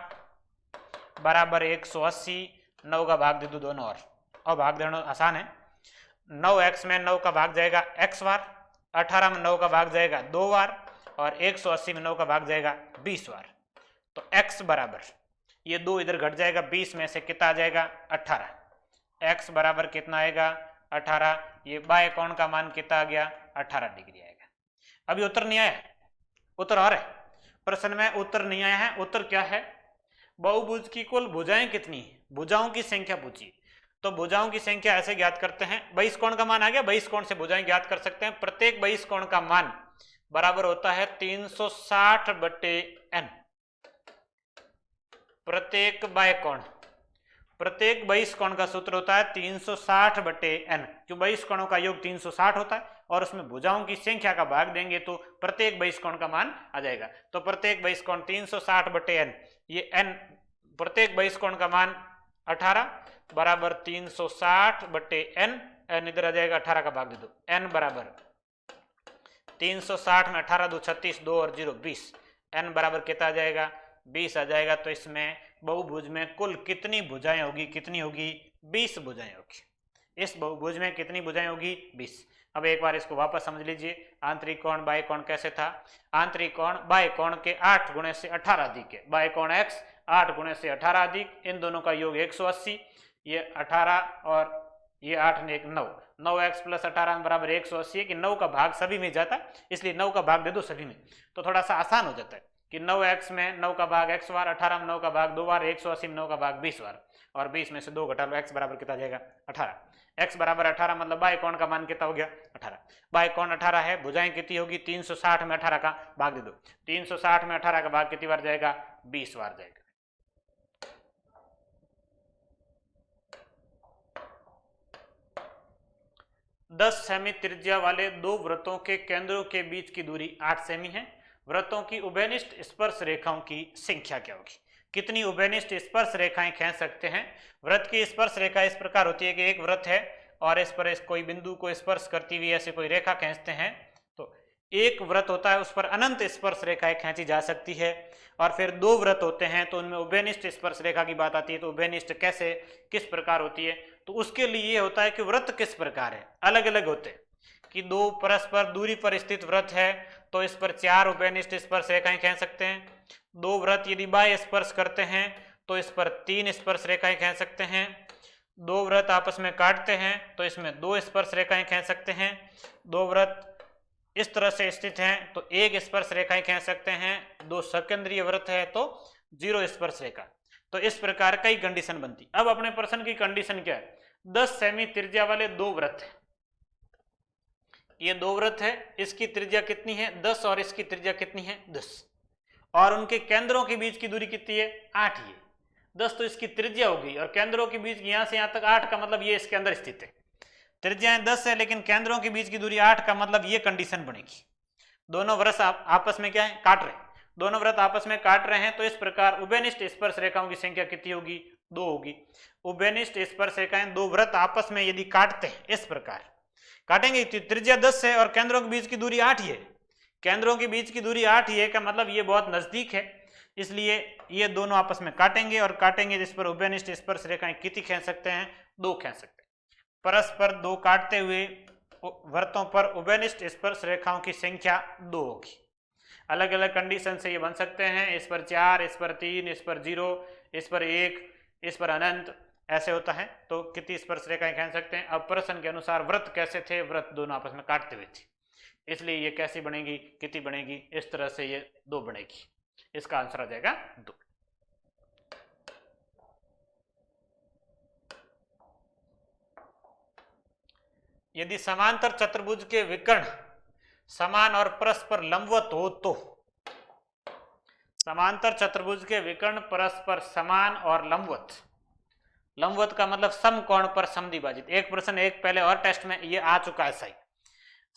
बराबर 180, 9 का भाग दे दो दोनों और भाग देना आसान है। 9x में 9 का भाग जाएगा x बार, 18 में 9 का भाग जाएगा 2 बार और 180 में 9 का भाग जाएगा 20 बार। तो x बराबर ये 2 इधर घट जाएगा, 20 में से कितना आ जाएगा 18, x बराबर कितना आएगा 18। ये बाह्य कोण का मान कितना आ गया 18 डिग्री आएगा। अभी उत्तर नहीं आया, उत्तर और है, प्रश्न में उत्तर नहीं आया है। उत्तर क्या है, बहुभुज की कुल भुजाएं कितनी है, भुजाओं की संख्या पूछी। तो भुजाओं की संख्या ऐसे ज्ञात करते हैं, बहिष कोण का मान आ गया, बहिष कोण से भुजाएं ज्ञात कर सकते हैं। प्रत्येक बहिष कोण का मान बराबर होता है 360/n। प्रत्येक बाह्य कोण, प्रत्येक बहिष कोण का सूत्र होता है 360/n, क्यों बहिष कोणों का योग 360 होता है और उसमें भुजाओं की संख्या का भाग देंगे तो प्रत्येक बहिष कोण का मान आ जाएगा। तो प्रत्येक बहिष कोण 360/n, ये n प्रत्येक बहिष कोण का मान 18 बराबर 360/n, n इधर आ जाएगा 18 का भाग दे दो, n बराबर 360 में 18 2 36, 2 और 0 20, n बराबर कितना आ जाएगा 20 आ जाएगा। तो इसमें बहुभुज में कुल कितनी भुजाएं होगी, कितनी होगी 20 भुजाएं होगी। इस बहुभुज में कितनी भुजाएं होगी? 20। अब एक बार इसको वापस समझ लीजिए। आंतरिक कोण बाह्य कोण कैसे था? आंतरिक कोण बाह्य कोण के 8 गुणे से 18 अधिक है, बाह्य कोण x 8 गुणे से 18 अधिक, इन दोनों का योग 180, ये 18 और ये 8 ने 9, 9x प्लस 18 बराबर 180 है कि 9 का भाग सभी में जाता है, इसलिए 9 का भाग दे दो सभी में, तो थोड़ा सा आसान हो जाता है कि 9x में 9 का भाग x बार, 18 में 9 का भाग 2 बार, 180 में 9 का भाग 20 बार, और 20 में से 2 घटा लो, x बराबर कितना जाएगा? 18। x बराबर 18 मतलब बाह्य कोण का मान कितना हो गया? 18। बाह्य कोण 18 है, भुजाएं कितनी होगी? 360 में 18 का भाग दे दो, 360 में 18 का भाग कितनी बार जाएगा? 20 बार जाएगा। दस सेमी त्रिज्या वाले दो वृत्तों के केंद्रों के बीच की दूरी 8 सेमी है। वृत्तों की उभयनिष्ठ स्पर्श रेखाओं की संख्या क्या होगी? कितनी उभयनिष्ठ स्पर्श रेखाएं खींच सकते हैं? वृत्त की स्पर्श रेखा इस प्रकार होती है कि एक वृत्त है और इस पर कोई बिंदु को स्पर्श करती हुई ऐसी कोई रेखा खींचते हैं, तो एक वृत्त होता है उस पर अनंत स्पर्श रेखाएं खींची जा सकती है। और फिर दो वृत्त होते हैं तो उनमें उभयनिष्ठ स्पर्श रेखा की बात आती है, तो उभयनिष्ठ कैसे, किस प्रकार होती है? तो उसके लिए होता है कि वृत्त किस प्रकार है, अलग अलग होते हैं कि दो परस्पर दूरी पर स्थित वृत्त है तो इस पर 4 उभयनिष्ठ स्पर्श रेखाएं खींच सकते हैं। दो वृत्त यदि बाह्य स्पर्श करते हैं तो इस पर 3 स्पर्श रेखाएं खींच सकते हैं। दो वृत्त आपस में काटते हैं तो इसमें 2 स्पर्श रेखाएं खींच सकते हैं। दो वृत्त इस तरह से स्थित हैं तो 1 स्पर्श रेखाएं खींच सकते हैं। दो सकेंद्रीय वृत्त है तो 0 स्पर्श रेखा। तो इस प्रकार कई कंडीशन बनती। अब अपने प्रश्न की कंडीशन क्या है? 10 सेमी त्रिज्या वाले दो वृत्त है, ये दो वृत्त है, इसकी त्रिज्या कितनी है? 10 और इसकी त्रिज्या कितनी है? 10, और उनके केंद्रों के बीच की दूरी कितनी है? 8 ही है। 10 तो इसकी त्रिज्या होगी और केंद्रों के बीच यहां से यहां तक 8 का मतलब ये इसके अंदर स्थित है। त्रिज्याएं 10 है लेकिन केंद्रों के बीच की दूरी 8 का मतलब ये कंडीशन बनेगी। दोनों वृत्त आपस में क्या है? काट रहे हैं। दोनों वृत्त आपस में काट रहे हैं तो इस प्रकार उभयनिष्ठ स्पर्श रेखाओं की संख्या कितनी होगी? 2 होगी। उभयनिष्ठ स्पर्श रेखाएं दो वृत्त आपस में यदि काटते हैं, इस प्रकार काटेंगे, त्रिज्या 10 है और केंद्रों के बीच की दूरी 8 ही है। केंद्रों के बीच की दूरी 8 ही है का मतलब ये बहुत नजदीक है, इसलिए ये दोनों आपस में काटेंगे और काटेंगे जिस पर उभयनिष्ठ स्पर्श रेखाएं कितनी खींच सकते हैं? 2 खींच सकते हैं। परस्पर 2 काटते हुए वृत्तों पर उभयनिष्ठ स्पर्श रेखाओं की संख्या 2 होगी। अलग अलग कंडीशन से ये बन सकते हैं, इस पर 4, इस पर 3, इस पर 0, इस पर 1, इस पर अनंत, ऐसे होता है। तो कितनी स्पर्श रेखाएं खींच सकते हैं? अब प्रश्न के अनुसार वृत्त कैसे थे? वृत्त दोनों आपस में काटते हुए थे, इसलिए ये कैसी बनेगी? कितनी बनेगी? इस तरह से ये 2 बनेगी। इसका आंसर आ जाएगा 2। यदि समांतर चतुर्भुज के विकर्ण समान और परस्पर लंबवत हो तो, समांतर चतुर्भुज के विकर्ण परस्पर समान और लंबवत, लंबवत का मतलब समकोण पर समद्विभाजित। एक प्रश्न एक पहले और टेस्ट में ये आ चुका है सही।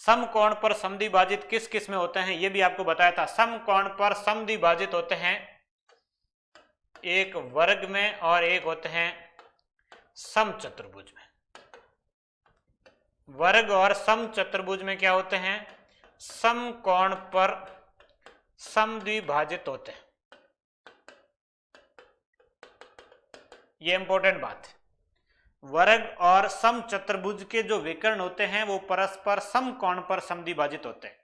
समकोण पर समद्विभाजित किस किस में होते हैं ये भी आपको बताया था। समकोण पर समद्विभाजित होते हैं एक वर्ग में और एक होते हैं समचतुर्भुज में। वर्ग और समचतुर्भुज में क्या होते हैं? समकोण पर समद्विभाजित होते हैं। ये इंपॉर्टेंट बात है। वर्ग और समचतुर्भुज के जो विकर्ण होते हैं वो परस्पर समकोण पर समद्विभाजित होते हैं।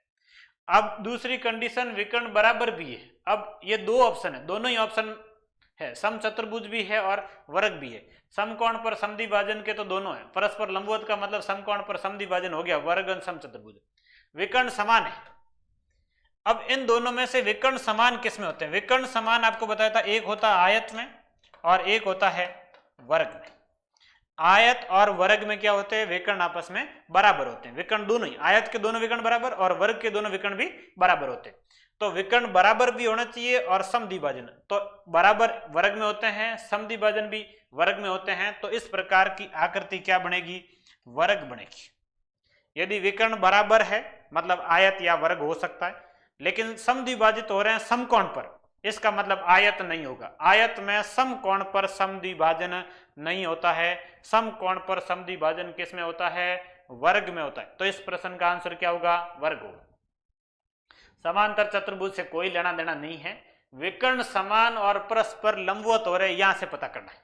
अब दूसरी कंडीशन विकर्ण बराबर भी है। अब ये 2 ऑप्शन है, दोनों ही ऑप्शन है, समचतुर्भुज भी है और वर्ग भी है। समकोण पर समद्विभाजन के तो दोनों है, परस्पर लंबवत का मतलब समकोण पर समद्विभाजन हो गया, वर्ग और समचतुर्भुज। विकर्ण समान है। अब इन दोनों में से विकर्ण समान किस में होते हैं? विकर्ण समान आपको बताया था, एक होता है आयत में और एक होता है वर्ग में। आयत और वर्ग में क्या होते हैं? विकर्ण आपस में बराबर होते हैं। विकर्ण दोनों ही, आयत के दोनों विकर्ण बराबर और वर्ग के दोनों विकर्ण भी बराबर होते हैं। तो विकर्ण बराबर भी होना चाहिए और समद्विभाजन तो बराबर वर्ग में होते हैं, समद्विभाजन भी वर्ग में होते हैं। तो इस प्रकार की आकृति क्या बनेगी? वर्ग बनेगी। यदि विकर्ण बराबर है मतलब आयत या वर्ग हो सकता है, लेकिन समद्विभाजित हो रहे हैं समकोण पर, इसका मतलब आयत नहीं होगा। आयत में समकोण पर समद्विभाजन नहीं होता है। समकोण पर समद्विभाजन किस में होता है? वर्ग में होता है। तो इस प्रश्न का आंसर क्या होगा? वर्ग होगा। समांतर चतुर्भुज से कोई लेना देना नहीं है। विकर्ण समान और परस्पर लंबवत हो रहे, यहां से पता करना है।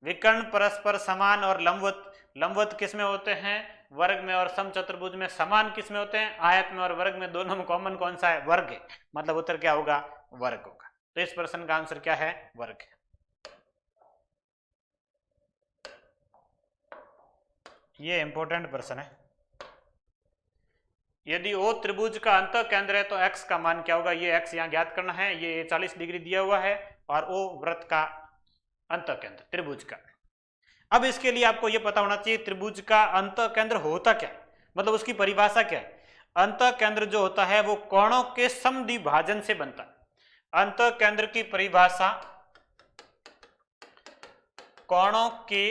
विकर्ण परस्पर समान और लंबवत लंबवत किस में होते हैं? वर्ग में। और समचतुर्भुज में समान किस में होते हैं? आयत में। और वर्ग में दोनों में कॉमन कौन सा है? वर्ग है। मतलब उत्तर क्या होगा? वर्ग होगा। तो इस प्रश्न का आंसर क्या है? वर्ग है। ये इंपॉर्टेंट प्रश्न है। यदि ओ त्रिभुज का अंत केंद्र है तो x का मान क्या होगा? ये x यहाँ ज्ञात करना है। ये 40 डिग्री दिया हुआ है और ओ वृत्त का अंत केंद्र त्रिभुज का। अब इसके लिए आपको ये पता होना चाहिए त्रिभुज का अंत केंद्र होता क्या, मतलब उसकी परिभाषा क्या है। अंत केंद्र जो होता है वो कोणों के समद्विभाजन से बनता है। अंत केंद्र की परिभाषा कोणों के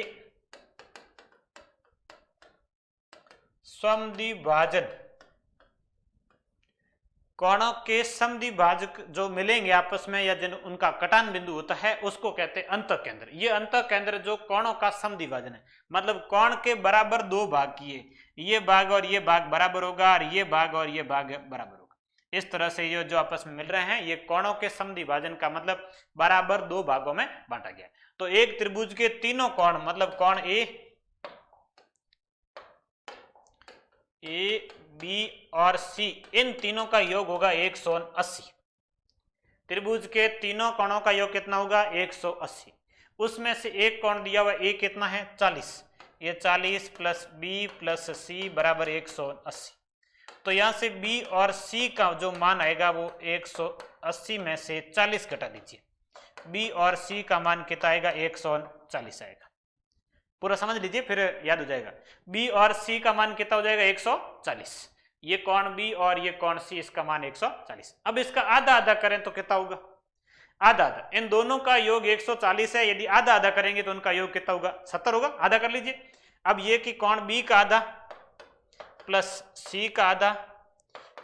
समद्विभाजन, कोणों के समद्विभाजक जो मिलेंगे आपस में या जिन उनका कटान बिंदु होता है उसको कहते हैं अंत केंद्र। ये अंत केंद्र जो कोणों का समद्विभाजन है, मतलब कोण के बराबर दो भाग किए, ये भाग और ये भाग बराबर होगा और ये भाग और ये भाग बराबर होगा। इस तरह से ये जो आपस में मिल रहे हैं ये कोणों के समद्विभाजन का मतलब बराबर दो भागों में बांटा गया। तो एक त्रिभुज के तीनों कोण, मतलब कोण ए बी और सी, इन तीनों का योग होगा 180। त्रिभुज के तीनों कोणों का योग कितना होगा? 180। उसमें से एक कोण दिया हुआ ए कितना है? 40। ये 40 प्लस बी प्लस सी बराबर 180। तो यहां से बी और सी का जो मान आएगा वो 180 में से 40 घटा दीजिए। बी और सी का मान कितना आएगा? 140 आएगा। पूरा समझ लीजिए फिर याद हो जाएगा। बी और सी का मान कितना हो जाएगा? 140। ये कोण बी और ये कोण सी, इसका मान 140। अब इसका आधा आधा करें तो कितना होगा? आधा आधा। इन दोनों का योग 140 है, यदि आधा आधा करेंगे तो उनका योग कितना होगा? 70 होगा। आधा कर लीजिए। अब ये कि कोण बी का आधा प्लस सी का आधा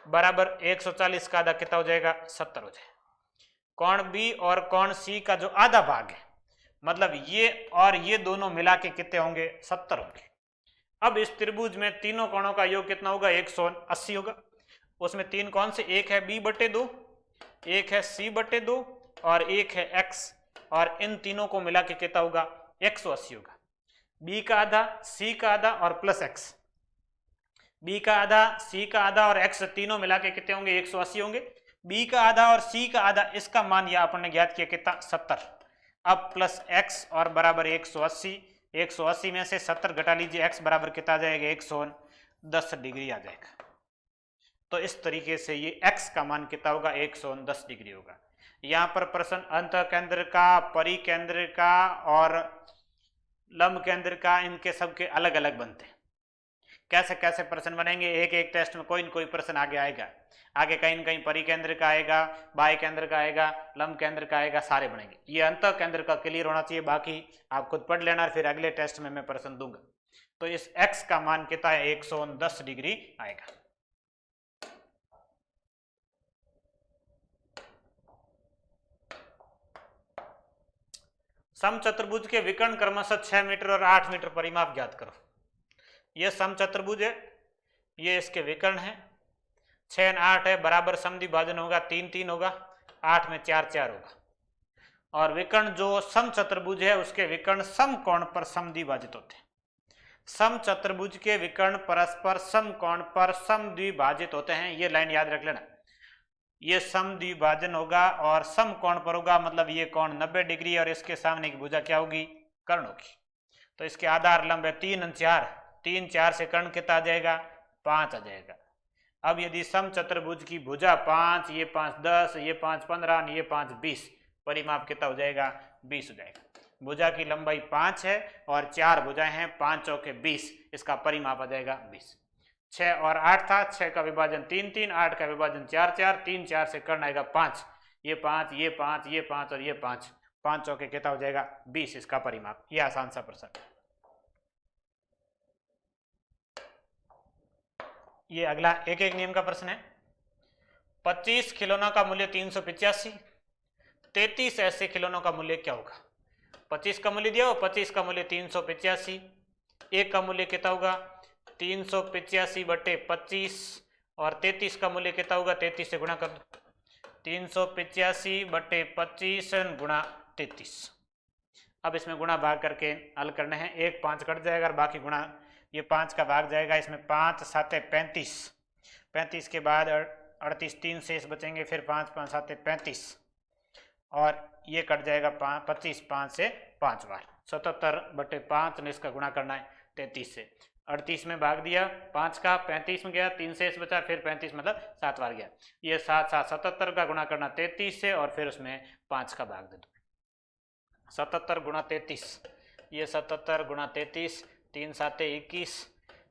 बराबर 140 का आधा कितना हो जाएगा? 70 हो जाएगा। कोण बी और कोण सी का जो आधा भाग है, मतलब ये और ये दोनों मिला के कितने होंगे? 70 होंगे। अब इस त्रिभुज में तीनों कोणों का योग कितना होगा? 180 होगा। उसमें तीन कौन से? एक है b बटे 2, एक है c बटे 2 और एक है x, और इन तीनों को मिला के कितना होगा? 180 होगा। b का आधा, c का आधा और प्लस x, b का आधा, c का आधा और x तीनों मिला के कितने होंगे? 180 होंगे। b का आधा और c का आधा, इसका मान यह आपने ज्ञात किया कितना? 70। अब प्लस x और बराबर 180, 180 में से 70 घटा लीजिए, x बराबर कितना आ जाएगा? 110 डिग्री आ जाएगा। तो इस तरीके से ये x का मान कितना होगा? 110 डिग्री होगा। यहाँ पर प्रश्न अंत केंद्र का, परिकेंद्र का और लंब केंद्र का, इनके सबके अलग अलग बनते हैं। कैसे कैसे प्रश्न बनेंगे? एक एक टेस्ट में कोई न कोई प्रश्न आगे आएगा। आगे कहीं न कहीं परिकेंद्र का आएगा, बाह्य केंद्र का आएगा, लंब केंद्र का आएगा, सारे बनेंगे। ये अंत केंद्र का क्लियर होना चाहिए, बाकी आप खुद पढ़ लेना, फिर अगले टेस्ट में मैं प्रश्न दूंगा। तो इस x का मान कितना है? 110 डिग्री आएगा। समचतुर्भुज के विकर्ण क्रमशः 6 मीटर और 8 मीटर परिमाप ज्ञात करो। यह समचतुर्भुज है, ये इसके विकर्ण है। 6 और 8 है, बराबर समद्विभाजन होगा, 3 3 होगा, 8 में 4 4 होगा। और विकर्ण जो समचतुर्भुज है उसके विकर्ण समकोण पर समद्विभाजित होते हैं। समचतुर्भुज के विकर्ण परस्पर समकोण पर समद्विभाजित होते हैं। ये लाइन याद रख लेना। ये समद्विभाजन होगा और समकोण पर होगा, मतलब ये कोण 90 डिग्री और इसके सामने की भुजा क्या होगी? कर्ण होगी। तो इसके आधार लंब है 3 और 4, 3 4 से कर्ण कितना आ जाएगा? 5 आ जाएगा। अब यदि समचतुर्भुज की भुजा 5, ये 5 10, ये 5 15, ये 5 20, परिमाप कितना हो जाएगा? 20 हो जाएगा। भुजा की लंबाई 5 है और 4 भुजाएं हैं, 5 चौके 20, इसका परिमाप आ जाएगा 20। 6 और 8 था, 6 का विभाजन 3 3, 8 का विभाजन 4 4, 3 4 से कर्ण आएगा 5, ये 5, ये 5, ये 5 और ये 5, 5 चौके कितना हो जाएगा? 20, इसका परिमाप। ये आसान सा प्रश्न। ये अगला एक एक नियम का प्रश्न है। 25 खिलौनों का मूल्य 385, 33 ऐसे खिलौनों का मूल्य क्या होगा? 25 का मूल्य दिया हो, 25 का मूल्य 385, एक का मूल्य कितना होगा? 385 बटे 25 और 33 का मूल्य कितना होगा? 33 से गुणा कर दो। 385 बटे 25 गुणा 33। अब इसमें गुणा भाग करके हल करने हैं। 1 5 कट जाएगा और बाकी गुणा, ये 5 का भाग जाएगा इसमें, 5 7 35, 35 के बाद 38, 3 शेष बचेंगे, फिर 5 5 7 35 और ये कट जाएगा 25, 5 से 5 बार 77/5 ने इसका गुणा करना है 33 से। 38 में भाग दिया 5 का, 35 में गया, 3 शेष बचा, फिर 35 मतलब 7 बार गया। ये 7 7 77 का गुणा करना 33 से और फिर उसमें 5 का भाग दे दो। 77 गुणा 33, ये 77 गुणा 33, 3 7 21,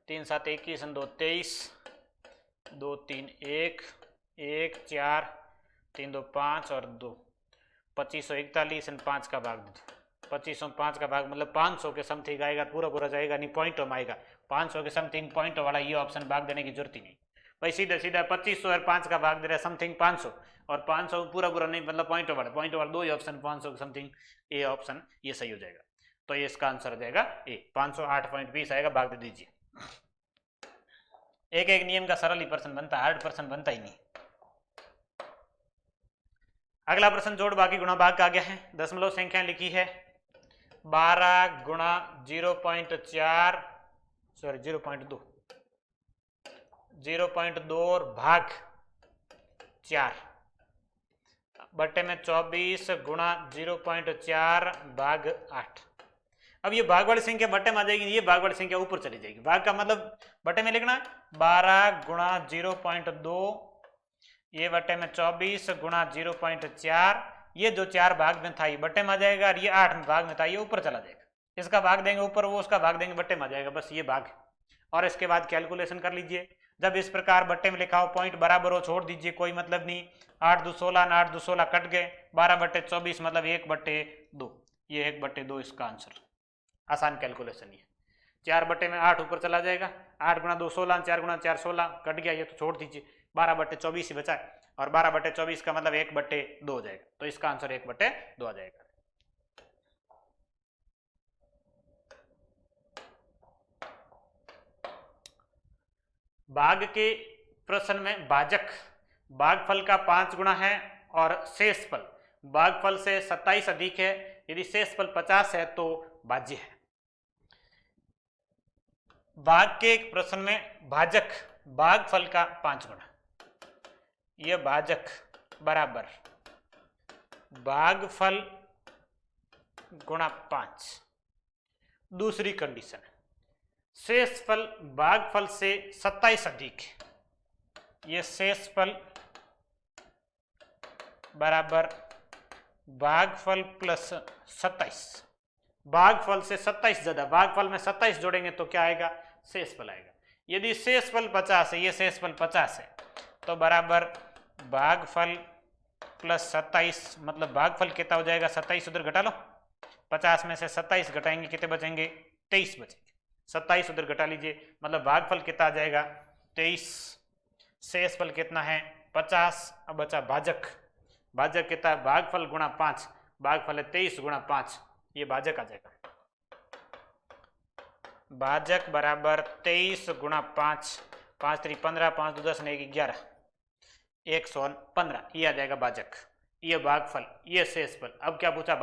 3 7 21 2 23, 2 3 1 1 4, 3 2 5 और 2 2541 5 का भाग दे दो। 2505 का भाग मतलब 500 के समथिंग आएगा, पूरा पूरा जाएगा नहीं, पॉइंटों में आएगा। 500 के समथिंग पॉइंटों वाला ये ऑप्शन भाग देने की जरूरत ही नहीं भाई, सीधा सीधा 2500 और 5 का भाग दे रहा है समथिंग 500, और 500 पूरा पूरा नहीं मतलब पॉइंटों वाला दो ही ऑप्शन 500 के समथिंग, ए ऑप्शन ये सही हो जाएगा। तो ये इसका आंसर हो जाएगा ए, 508.20 आएगा, भाग दे दीजिए। एक एक नियम का सरल ही प्रश्न बनता है, हार्ड प्रश्न बनता ही नहीं। अगला प्रश्न जोड़ बाकी गुणा भाग का आ गया है। दशमलव संख्या लिखी है 12 गुणा 0.4 सॉरी 0.2 और भाग 4 बट्टे में 24 गुणा 0.4 भाग 8। अब ये भाग वाली संख्या बट्टे में आ जाएगी, ये भाग वाली संख्या ऊपर चली जाएगी। भाग का मतलब बट्टे में लिखना 12 गुणा 0.2, ये बट्टे में 24 गुणा 0.4, ये जो 4 भाग में था ये बट्टे में आ जाएगा, और ये 8 भाग में था ये ऊपर चला जाएगा। इसका भाग देंगे ऊपर, वो उसका भाग देंगे बट्टे में आ जाएगा, बस ये भाग। और इसके बाद कैलकुलेशन कर लीजिए। जब इस प्रकार बट्टे में लिखा हो, पॉइंट बराबर हो, छोड़ दीजिए, कोई मतलब नहीं। 8 2 16 8 2 16 कट गए, 12/24 मतलब 1/2, ये 1/2 इसका आंसर। आसान कैलकुलेशन ये। 4 बट्टे में 8 ऊपर चला जाएगा, 8 गुणा 2 16, 4 गुणा 4 16 कट गया, ये तो छोड़ दीजिए, 12/24 ही बचा है, और 12/24 का मतलब 1/2 हो जाएगा, तो इसका आंसर 1/2 आ जाएगा। भाग के प्रश्न में भागफल का 5 गुणा है और शेषफल भागफल से 27 अधिक है। यदि शेषफल 50 है तो भाज्य है। भाग के प्रश्न में भागफल का 5 गुणा, यह भाजक बराबर भागफल गुणा 5। दूसरी कंडीशन, शेषफल भागफल से 27 अधिक है, यह शेषफल बराबर भागफल प्लस 27। भागफल से 27 ज्यादा, भागफल में 27 जोड़ेंगे तो क्या आएगा, शेषफल आएगा। यदि शेषफल 50 है, ये शेषफल 50 है, तो बराबर भागफल प्लस 27, मतलब भागफल कितना हो जाएगा, 27 उधर घटा लो, 50 में से 27 घटाएंगे कितने बचेंगे, 23 बचेंगे। 27 उधर घटा लीजिए, मतलब भागफल कितना आ जाएगा, 23। शेषफल कितना है, 50। अब बचा भाजक कितना है, भागफल गुणा 5, भागफल है 23 गुणा 5, ये भाजक आ जाएगा। भाजक बराबर 23 गुणा 5, 5 3 15, 5 2 10 1 11, 115, ये आ जाएगा भाजक। ये भागफल, ये शेषफल। अब क्या पूछा,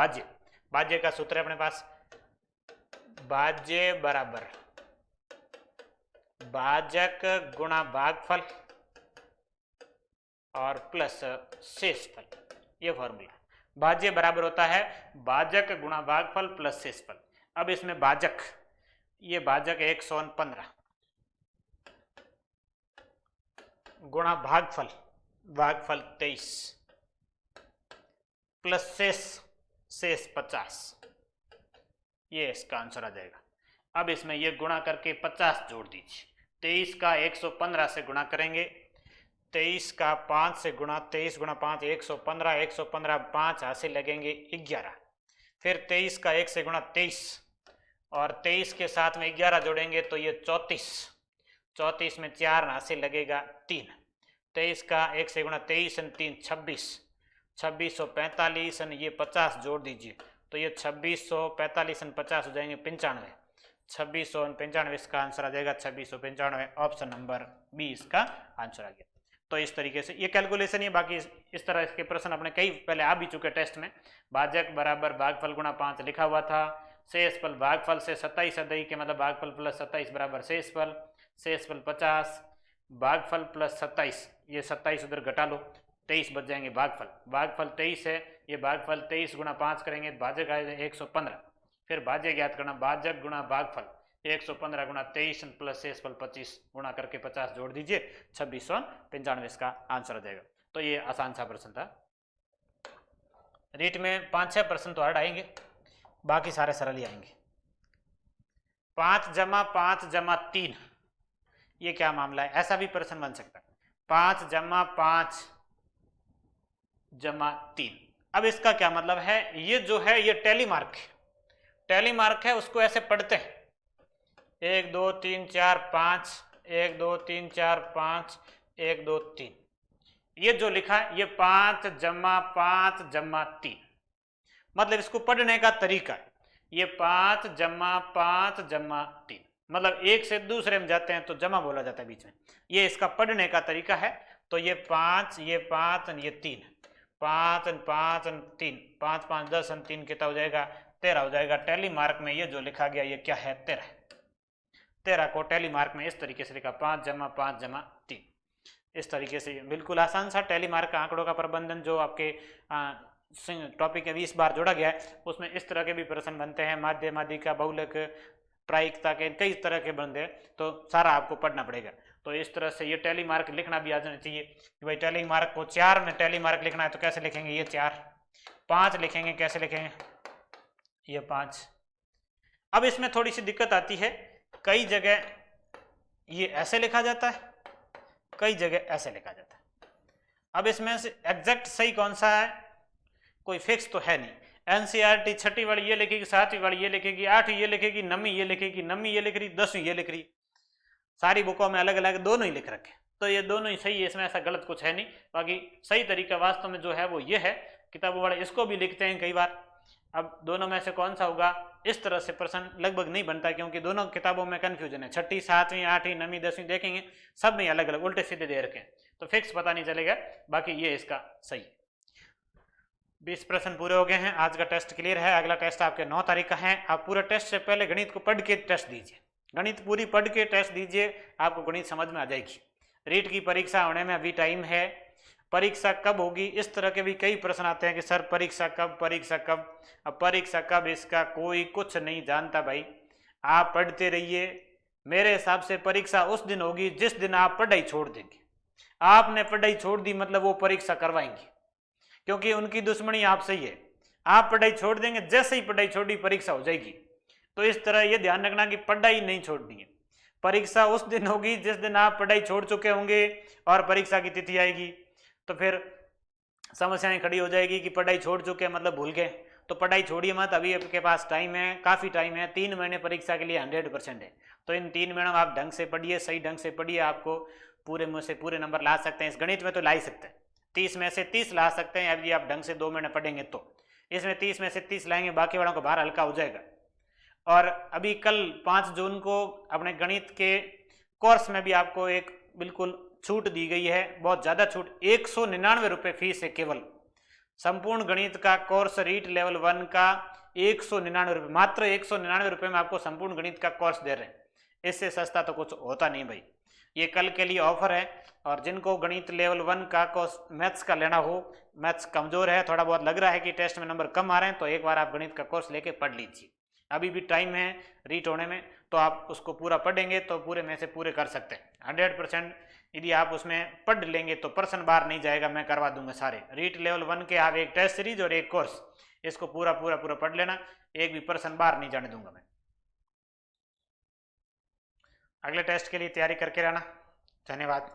भाज्य का सूत्र है अपने पास, भाज्य बराबर भाजक गुणा भागफल और प्लस शेषफल, ये फॉर्मूला। भाज्य बराबर होता है भाजक गुणा भागफल प्लस शेषफल। अब इसमें भाजक, ये भाजक 115 गुणा भागफल 23 प्लस शेष 50, ये इसका आंसर आ जाएगा। अब इसमें ये गुणा करके 50 जोड़ दीजिए। 23 का 115 से गुणा करेंगे, 23 का 5 से गुणा, 23 गुणा 5 115, 115 5 हासिल लगेंगे 11, फिर 23 का 1 से गुणा 23, और 23 के साथ में 11 जोड़ेंगे तो ये 34, 34 में 4 हासिल लगेगा 3, 23 का 1 से गुणा 23 3 26, 2645 ये 50 जोड़ दीजिए तो ये 2645 50 हो जाएंगे 95, 2695 इसका आंसर आ जाएगा 2695, ऑप्शन नंबर बी इसका आंसर आ गया। तो इस तरीके से ये कैलकुलेशन ही, बाकी इस तरह के प्रश्न अपने कई पहले आ भी चुके टेस्ट में। भाजक बराबर भागफल गुणा 5 लिखा हुआ था। शेषफल भागफल से 27 अधिक के मतलब भागफल प्लस 27 बराबर शेषफल। शेषफल 50 भागफल प्लस 27, ये 27 उधर घटा लो, 23 बच जाएंगे भागफल। भागफल 23 है, ये भागफल 23 गुणा 5 करेंगे भाजक आएगा 115। फिर भाज्य ज्ञात करना, भाजक गुणा भागफल 115 गुणा 23 प्लस शेषफल 25 गुणा करके 50 जोड़ दीजिए, 2695 इसका आंसर आ जाएगा। तो ये आसान सा प्रश्न था। रीट में 5-6 प्रश्न तो हार्ड आएंगे, बाकी सारे सरल ही आएंगे। 5 जमा 5 जमा 3, ये क्या मामला है, ऐसा भी प्रश्न बन सकता है। 5 जमा 5 जमा 3, अब इसका क्या मतलब है, ये जो है ये टैली मार्क है। टैली मार्क है, उसको ऐसे पढ़ते हैं 1 2 3 4 5, 1 2 3 4 5, 1 2 3। ये जो लिखा है ये 5 जमा 5 जमा 3, मतलब इसको पढ़ने का तरीका है। ये 5 जमा 5 जमा 3, मतलब एक से दूसरे में जाते हैं तो जमा बोला जाता है बीच में, ये इसका पढ़ने का तरीका है। तो ये 5, ये 5, ये 3, 5 5 3, 5 5 10 3 कितना हो जाएगा, 13 हो जाएगा। टैली मार्क में ये जो लिखा गया ये क्या है, 13। 13 को टैली मार्क में इस तरीके से लिखा, 5 जमा 5 जमा 3, इस तरीके से। बिल्कुल आसान सा टैली मार्क का आंकड़ों का प्रबंधन जो आपके टॉपिक में 20 बार जोड़ा गया है, उसमें इस तरह के भी प्रश्न बनते हैं। माध्य, माध्यिका, बहुलक, प्रायिकता के कई तरह के बनते हैं, तो सारा आपको पढ़ना पड़ेगा। तो इस तरह से ये टैली मार्क लिखना भी आ जाना चाहिए कि भाई टैली मार्क को 4 में टैली मार्क लिखना है तो कैसे लिखेंगे, ये 4। 5 लिखेंगे, कैसे लिखेंगे, ये 5। अब इसमें थोड़ी सी दिक्कत आती है, कई जगह ये ऐसे लिखा जाता है, कई जगह ऐसे लिखा जाता है। अब इसमें से एग्जैक्ट सही कौन सा है, कोई फिक्स तो है नहीं। एनसीईआरटी 6वीं वाली ये लिखेगी, 7वीं वाली ये लिखेगी, 8वीं ये लिखेगी, 9वीं ये लिखेगी, 9वीं ये लिख रही, 10वीं ये लिख रही, सारी बुकों में अलग अलग दोनों ही लिख रखे। तो ये दोनों ही सही है, इसमें ऐसा गलत कुछ है नहीं। बाकी सही तरीका वास्तव में जो है वो ये है, किताबों वाले इसको भी लिखते हैं कई बार। अब दोनों में से कौन सा होगा, इस तरह से प्रश्न लगभग नहीं बनता, क्योंकि दोनों किताबों में कन्फ्यूजन है। 6वीं, 7वीं, 8वीं, 9वीं, 10वीं देखेंगे, सब में अलग अलग उल्टे सीधे दे रखे हैं, तो फिक्स पता नहीं चलेगा। बाकी ये इसका सही। 20 प्रश्न पूरे हो गए हैं, आज का टेस्ट क्लियर है। अगला टेस्ट आपके 9 तारीख का है। आप पूरा टेस्ट से पहले गणित को पढ़ के टेस्ट दीजिए, गणित पूरी पढ़ के टेस्ट दीजिए, आपको गणित समझ में आ जाएगी। रीट की परीक्षा होने में अभी टाइम है। परीक्षा कब होगी, इस तरह के भी कई प्रश्न आते हैं कि सर परीक्षा कब, परीक्षा कब। अब परीक्षा कब, इसका कोई कुछ नहीं जानता भाई। आप पढ़ते रहिए, मेरे हिसाब से परीक्षा उस दिन होगी जिस दिन आप पढ़ाई छोड़ देंगे। आपने पढ़ाई छोड़ दी मतलब वो परीक्षा करवाएंगे, क्योंकि उनकी दुश्मनी आपसे ही है। आप पढ़ाई छोड़ देंगे, जैसे ही पढ़ाई छोड़ी परीक्षा हो जाएगी। तो इस तरह ये ध्यान रखना कि पढ़ाई नहीं छोड़नी है। परीक्षा उस दिन होगी जिस दिन आप पढ़ाई छोड़ चुके होंगे और परीक्षा की तिथि आएगी, तो फिर समस्याएं खड़ी हो जाएगी कि पढ़ाई छोड़ चुके मतलब भूल गए। तो पढ़ाई छोड़िए मत, अभी आपके पास टाइम है, काफ़ी टाइम है। 3 महीने परीक्षा के लिए 100% है। तो इन 3 महीनों में आप ढंग से पढ़िए, सही ढंग से पढ़िए, आपको पूरे मुँह से पूरे नंबर ला सकते हैं। इस गणित में तो ला ही सकते हैं, 30 में से 30 ला सकते हैं यदि आप ढंग से 2 महीने पढ़ेंगे तो। इसमें 30 में से 30 लाएंगे, बाकी वालों को भार हल्का हो जाएगा। और अभी कल 5 जून को अपने गणित के कोर्स में भी आपको एक बिल्कुल छूट दी गई है, बहुत ज़्यादा छूट। 199 रुपये फीस है केवल। संपूर्ण गणित का कोर्स रीट लेवल 1 का 199 रुपये, मात्र 199 रुपये में आपको संपूर्ण गणित का कोर्स दे रहे हैं। इससे सस्ता तो कुछ होता नहीं भाई। ये कल के लिए ऑफर है। और जिनको गणित लेवल 1 का कोर्स मैथ्स का लेना हो, मैथ्स कमजोर है, थोड़ा बहुत लग रहा है कि टेस्ट में नंबर कम आ रहे हैं, तो एक बार आप गणित का कोर्स लेके पढ़ लीजिए। अभी भी टाइम है रीट होने में, तो आप उसको पूरा पढ़ेंगे तो पूरे में से पूरे कर सकते हैं 100%। यदि आप उसमें पढ़ लेंगे तो प्रश्न बाहर नहीं जाएगा, मैं करवा दूंगा सारे। रीट लेवल 1 के आप एक टेस्ट सीरीज और एक कोर्स, इसको पूरा पूरा पूरा पढ़ लेना, एक भी प्रश्न बाहर नहीं जाने दूंगा मैं। अगले टेस्ट के लिए तैयारी करके रहना। धन्यवाद।